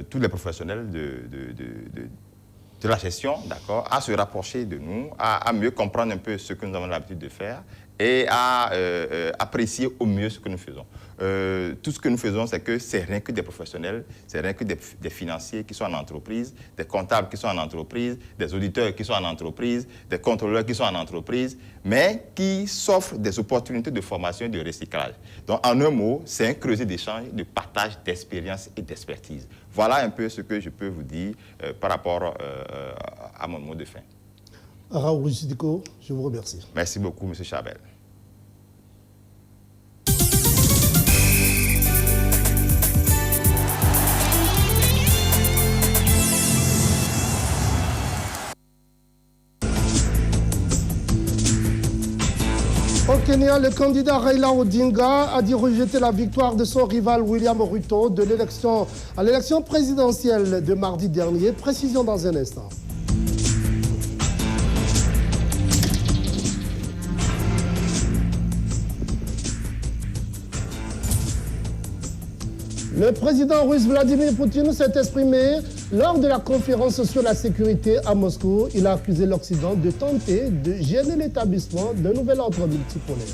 tous les professionnels de la gestion, d'accord, à se rapprocher de nous, à mieux comprendre un peu ce que nous avons l'habitude de faire et à apprécier au mieux ce que nous faisons. Tout ce que nous faisons, c'est que c'est rien que des professionnels, c'est rien que des financiers qui sont en entreprise, des comptables qui sont en entreprise, des auditeurs qui sont en entreprise, des contrôleurs qui sont en entreprise, mais qui s'offrent des opportunités de formation et de recyclage. Donc, en un mot, c'est un creuset d'échange, de partage d'expérience et d'expertise. Voilà un peu ce que je peux vous dire par rapport à mon mot de fin. Raoul Sidiko, je vous remercie. Merci beaucoup, M. Charbel. Au Kenya, le candidat Raila Odinga a dit rejeter la victoire de son rival William Ruto à l'élection présidentielle de mardi dernier. Précision dans un instant. Le président russe Vladimir Poutine s'est exprimé lors de la conférence sur la sécurité à Moscou. Il a accusé l'Occident de tenter de gêner l'établissement d'un nouvel ordre multipolaire.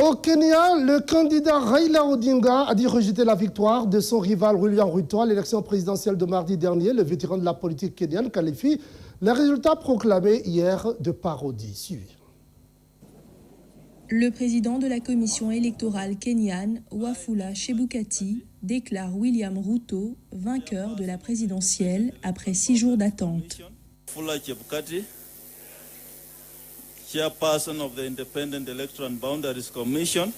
Au Kenya, le candidat Raila Odinga a dit rejeter la victoire de son rival William Ruto à l'élection présidentielle de mardi dernier. Le vétéran de la politique kenyane qualifie les résultats proclamés hier de parodie. Suivi. Le président de la commission électorale kenyane, Wafula Chebukati, déclare William Ruto vainqueur de la présidentielle après 6 jours d'attente. Wafula Chebukati, chairperson of the Independent Electoral and Boundaries Commission,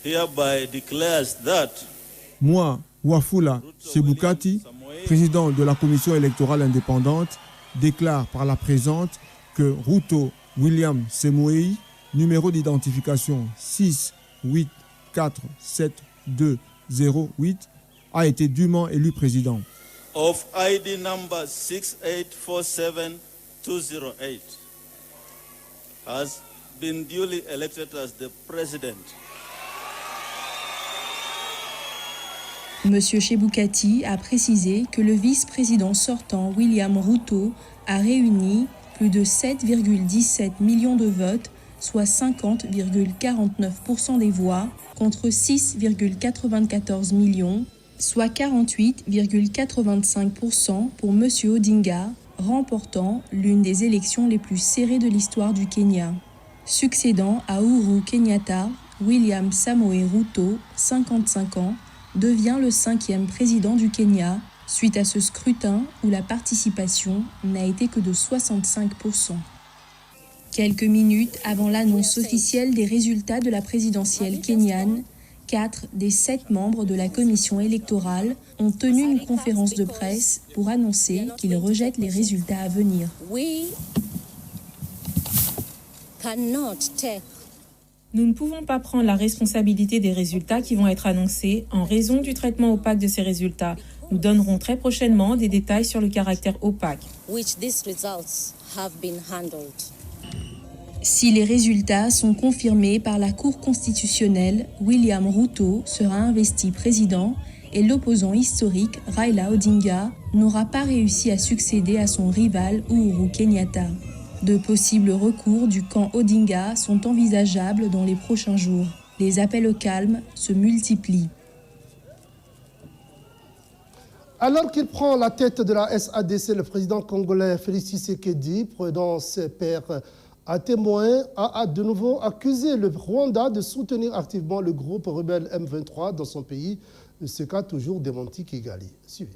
hereby declares that moi, Wafula Chebukati, président de la commission électorale indépendante, déclare par la présente que Ruto William Semoei, numéro d'identification 6847208, a été dûment élu président. Of ID number 6847208 has been duly elected as the president. Monsieur Chebukati a précisé que le vice-président sortant William Ruto a réuni plus de 7,17 millions de votes, soit 50,49% des voix, contre 6,94 millions, soit 48,85% pour Monsieur Odinga, remportant l'une des élections les plus serrées de l'histoire du Kenya. Succédant à Uhuru Kenyatta, William Samoei Ruto, 55 ans, devient le 5e président du Kenya, suite à ce scrutin où la participation n'a été que de 65%. Quelques minutes avant l'annonce officielle des résultats de la présidentielle kenyane, 4 des 7 membres de la commission électorale ont tenu une conférence de presse pour annoncer qu'ils rejettent les résultats à venir. Nous ne pouvons pas prendre la responsabilité des résultats qui vont être annoncés en raison du traitement opaque de ces résultats. Nous donnerons très prochainement des détails sur le caractère opaque. Si les résultats sont confirmés par la Cour constitutionnelle, William Ruto sera investi président et l'opposant historique Raila Odinga n'aura pas réussi à succéder à son rival Uhuru Kenyatta. De possibles recours du camp Odinga sont envisageables dans les prochains jours. Les appels au calme se multiplient. Alors qu'il prend la tête de la SADC, le président congolais Félix Tshisekedi, prenant ses pairs à témoin, a de nouveau accusé le Rwanda de soutenir activement le groupe rebelle M23 dans son pays. Ce qu'a toujours démenti Kigali. Suivez.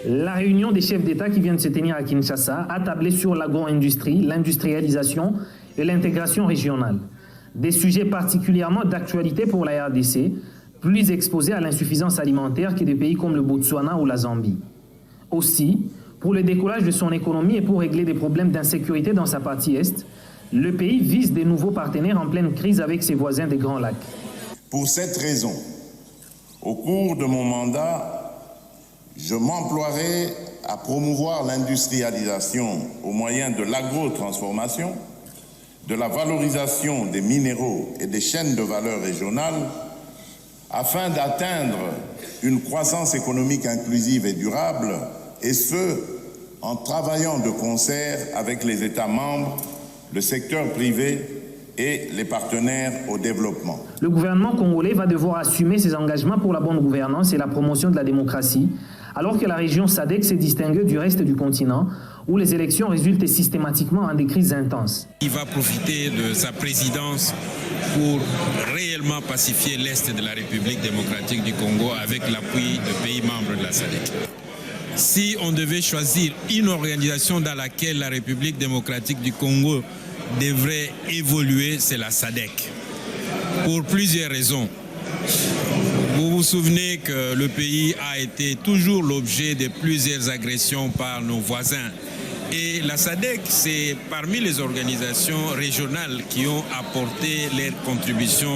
La réunion des chefs d'État qui vient de se tenir à Kinshasa a tablé sur l'agro-industrie, l'industrialisation et l'intégration régionale. Des sujets particulièrement d'actualité pour la RDC, plus exposés à l'insuffisance alimentaire que des pays comme le Botswana ou la Zambie. Aussi, pour le décollage de son économie et pour régler des problèmes d'insécurité dans sa partie Est, le pays vise des nouveaux partenaires en pleine crise avec ses voisins des Grands Lacs. Pour cette raison, au cours de mon mandat, je m'emploierai à promouvoir l'industrialisation au moyen de l'agro-transformation, de la valorisation des minéraux et des chaînes de valeur régionales, afin d'atteindre une croissance économique inclusive et durable, et ce, en travaillant de concert avec les États membres, le secteur privé et les partenaires au développement. Le gouvernement congolais va devoir assumer ses engagements pour la bonne gouvernance et la promotion de la démocratie, alors que la région SADC s'est distinguée du reste du continent, où les élections résultent systématiquement en des crises intenses. Il va profiter de sa présidence pour réellement pacifier l'Est de la République démocratique du Congo avec l'appui de pays membres de la SADC. Si on devait choisir une organisation dans laquelle la République démocratique du Congo devrait évoluer, c'est la SADC. Pour plusieurs raisons. Vous vous souvenez que le pays a été toujours l'objet de plusieurs agressions par nos voisins. Et la SADC, c'est parmi les organisations régionales qui ont apporté leur contribution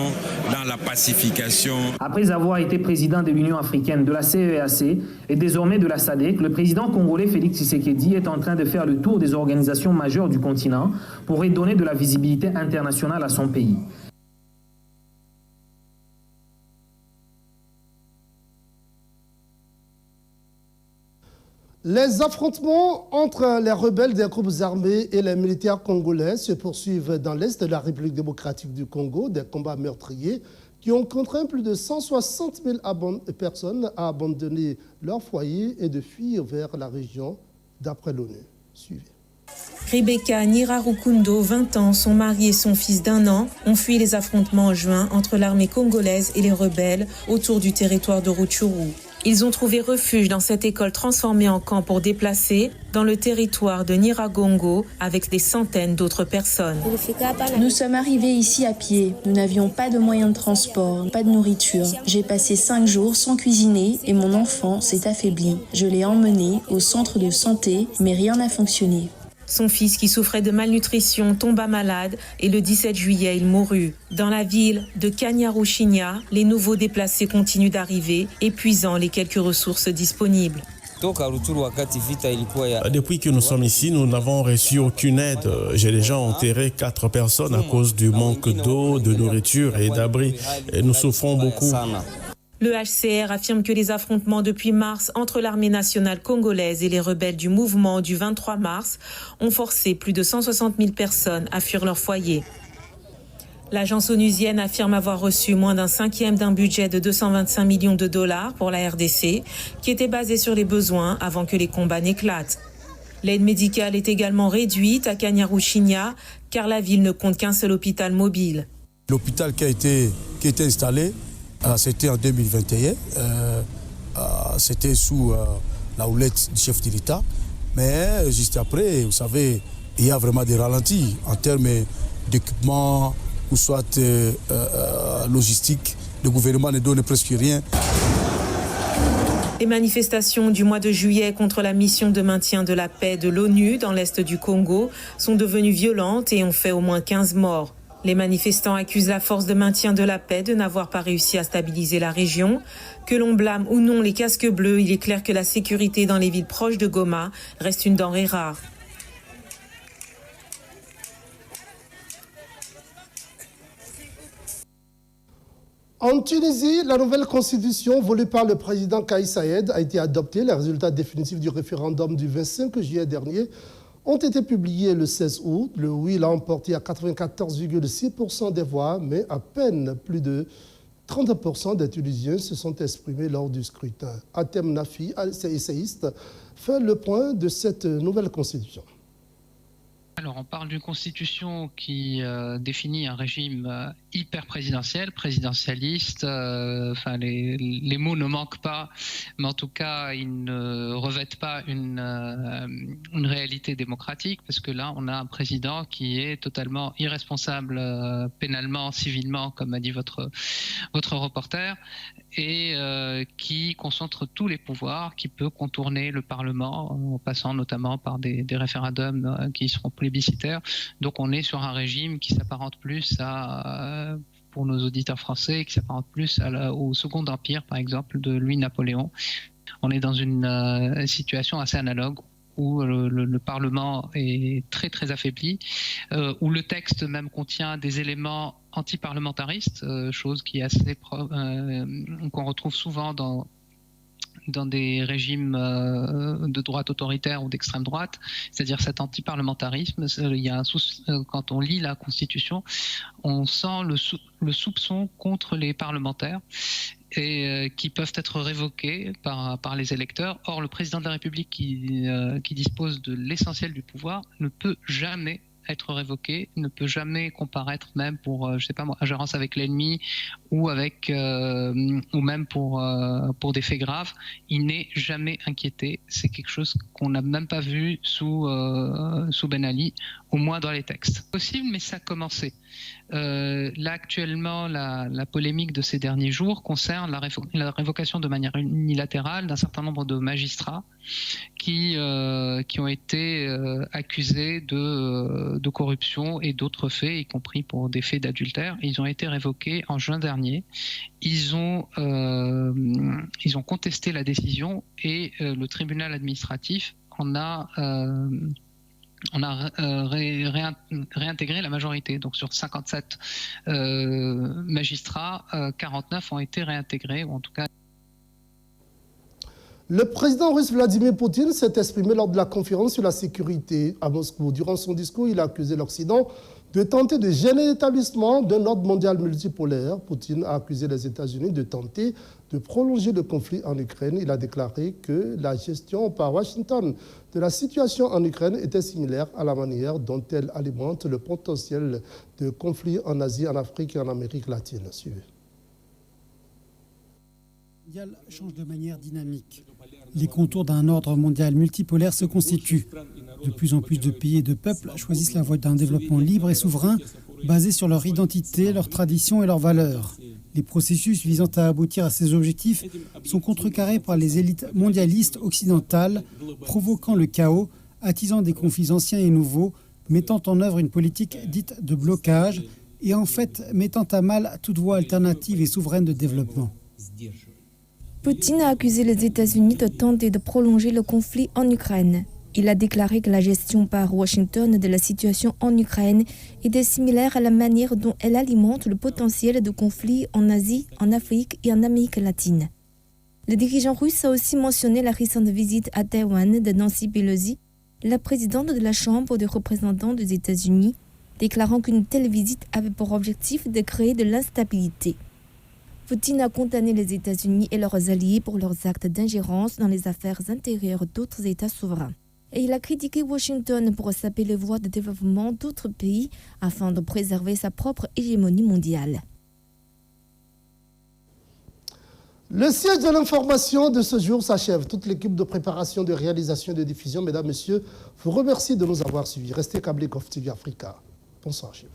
dans la pacification. Après avoir été président de l'Union africaine, de la CEEAC et désormais de la SADC, le président congolais Félix Tshisekedi est en train de faire le tour des organisations majeures du continent pour redonner de la visibilité internationale à son pays. Les affrontements entre les rebelles des groupes armés et les militaires congolais se poursuivent dans l'est de la République démocratique du Congo, des combats meurtriers qui ont contraint plus de 160 000 personnes à abandonner leur foyer et de fuir vers la région, d'après l'ONU. Suivez. Rebecca Nirarukundo, 20 ans, son mari et son fils d'1 an ont fui les affrontements en juin entre l'armée congolaise et les rebelles autour du territoire de Rutshuru. Ils ont trouvé refuge dans cette école transformée en camp pour déplacés dans le territoire de Nyiragongo avec des centaines d'autres personnes. Nous sommes arrivés ici à pied. Nous n'avions pas de moyens de transport, pas de nourriture. J'ai passé 5 jours sans cuisiner et mon enfant s'est affaibli. Je l'ai emmené au centre de santé, mais rien n'a fonctionné. Son fils, qui souffrait de malnutrition, tomba malade et le 17 juillet, il mourut. Dans la ville de Kanyaruchinya, les nouveaux déplacés continuent d'arriver, épuisant les quelques ressources disponibles. Depuis que nous sommes ici, nous n'avons reçu aucune aide. J'ai déjà enterré 4 personnes à cause du manque d'eau, de nourriture et d'abri. Et nous souffrons beaucoup. Le HCR affirme que les affrontements depuis mars entre l'armée nationale congolaise et les rebelles du mouvement du 23 mars ont forcé plus de 160 000 personnes à fuir leur foyer. L'agence onusienne affirme avoir reçu moins d'un cinquième d'un budget de 225 millions de dollars pour la RDC, qui était basé sur les besoins avant que les combats n'éclatent. L'aide médicale est également réduite à Kanyaruchinya, car la ville ne compte qu'un seul hôpital mobile. L'hôpital qui a été installé, c'était en 2021, c'était sous la houlette du chef de l'État. Mais juste après, vous savez, il y a vraiment des ralentis en termes d'équipement ou soit logistique. Le gouvernement ne donne presque rien. Les manifestations du mois de juillet contre la mission de maintien de la paix de l'ONU dans l'est du Congo sont devenues violentes et ont fait au moins 15 morts. Les manifestants accusent la force de maintien de la paix de n'avoir pas réussi à stabiliser la région. Que l'on blâme ou non les casques bleus, il est clair que la sécurité dans les villes proches de Goma reste une denrée rare. En Tunisie, la nouvelle constitution voulue par le président Kais Saied a été adoptée. Les résultats définitifs du référendum du 25 juillet dernier ont été publiés le 16 août. Le oui l'a emporté à 94,6% des voix, mais à peine plus de 30% des Tunisiens se sont exprimés lors du scrutin. Atem Nafi, essayiste, fait le point de cette nouvelle constitution. Alors, on parle d'une constitution qui définit un régime hyper présidentialiste. Enfin, les mots ne manquent pas, mais en tout cas, ils ne revêtent pas une réalité démocratique, parce que là, on a un président qui est totalement irresponsable pénalement, civilement, comme a dit votre reporter, et qui concentre tous les pouvoirs, qui peut contourner le Parlement en passant notamment par des référendums qui seront plébiscitaires. Donc on est sur un régime qui s'apparente plus à, pour nos auditeurs français, qui s'apparente plus au Second Empire, par exemple, de Louis-Napoléon. On est dans une situation assez analogue où le Parlement est très très affaibli, où le texte même contient des éléments antiparlementaristes, chose qui est assez qu'on retrouve souvent dans des régimes de droite autoritaire ou d'extrême droite, c'est-à-dire cet antiparlementarisme. Il y a quand on lit la Constitution, on sent le soupçon contre les parlementaires et qui peuvent être révoqués par les électeurs. Or, le président de la République qui dispose de l'essentiel du pouvoir ne peut jamais être révoqué, ne peut jamais comparaître même pour, je sais pas moi, ingérence avec l'ennemi ou même pour des faits graves. Il n'est jamais inquiété. C'est quelque chose qu'on n'a même pas vu sous Ben Ali, au moins dans les textes. Possible, mais ça a commencé. Là actuellement, la polémique de ces derniers jours concerne la révocation de manière unilatérale d'un certain nombre de magistrats qui ont été accusés de corruption et d'autres faits, y compris pour des faits d'adultère. Ils ont été révoqués en juin dernier. Ils ont contesté la décision et le tribunal administratif en a réintégré la majorité. Donc sur 57 magistrats, 49 ont été réintégrés, ou en tout cas... Le président russe Vladimir Poutine s'est exprimé lors de la conférence sur la sécurité à Moscou. Durant son discours, il a accusé l'Occident de tenter de gêner l'établissement d'un ordre mondial multipolaire. Poutine a accusé les États-Unis de tenter de prolonger le conflit en Ukraine. Il a déclaré que la gestion par Washington de la situation en Ukraine était similaire à la manière dont elle alimente le potentiel de conflit en Asie, en Afrique et en Amérique latine. Suivez. Change de manière dynamique. Les contours d'un ordre mondial multipolaire se constituent. De plus en plus de pays et de peuples choisissent la voie d'un développement libre et souverain, basé sur leur identité, leurs traditions et leurs valeurs. Les processus visant à aboutir à ces objectifs sont contrecarrés par les élites mondialistes occidentales, provoquant le chaos, attisant des conflits anciens et nouveaux, mettant en œuvre une politique dite de blocage et en fait mettant à mal toute voie alternative et souveraine de développement. Poutine a accusé les États-Unis de tenter de prolonger le conflit en Ukraine. Il a déclaré que la gestion par Washington de la situation en Ukraine était similaire à la manière dont elle alimente le potentiel de conflit en Asie, en Afrique et en Amérique latine. Le dirigeant russe a aussi mentionné la récente visite à Taïwan de Nancy Pelosi, la présidente de la Chambre des représentants des États-Unis, déclarant qu'une telle visite avait pour objectif de créer de l'instabilité. Poutine a condamné les États-Unis et leurs alliés pour leurs actes d'ingérence dans les affaires intérieures d'autres États souverains. Et il a critiqué Washington pour saper les voies de développement d'autres pays afin de préserver sa propre hégémonie mondiale. Le siège de l'information de ce jour s'achève. Toute l'équipe de préparation, de réalisation et de diffusion, mesdames, messieurs, vous remercie de nous avoir suivis. Restez câblés GovTV Africa. Bonsoir, chef.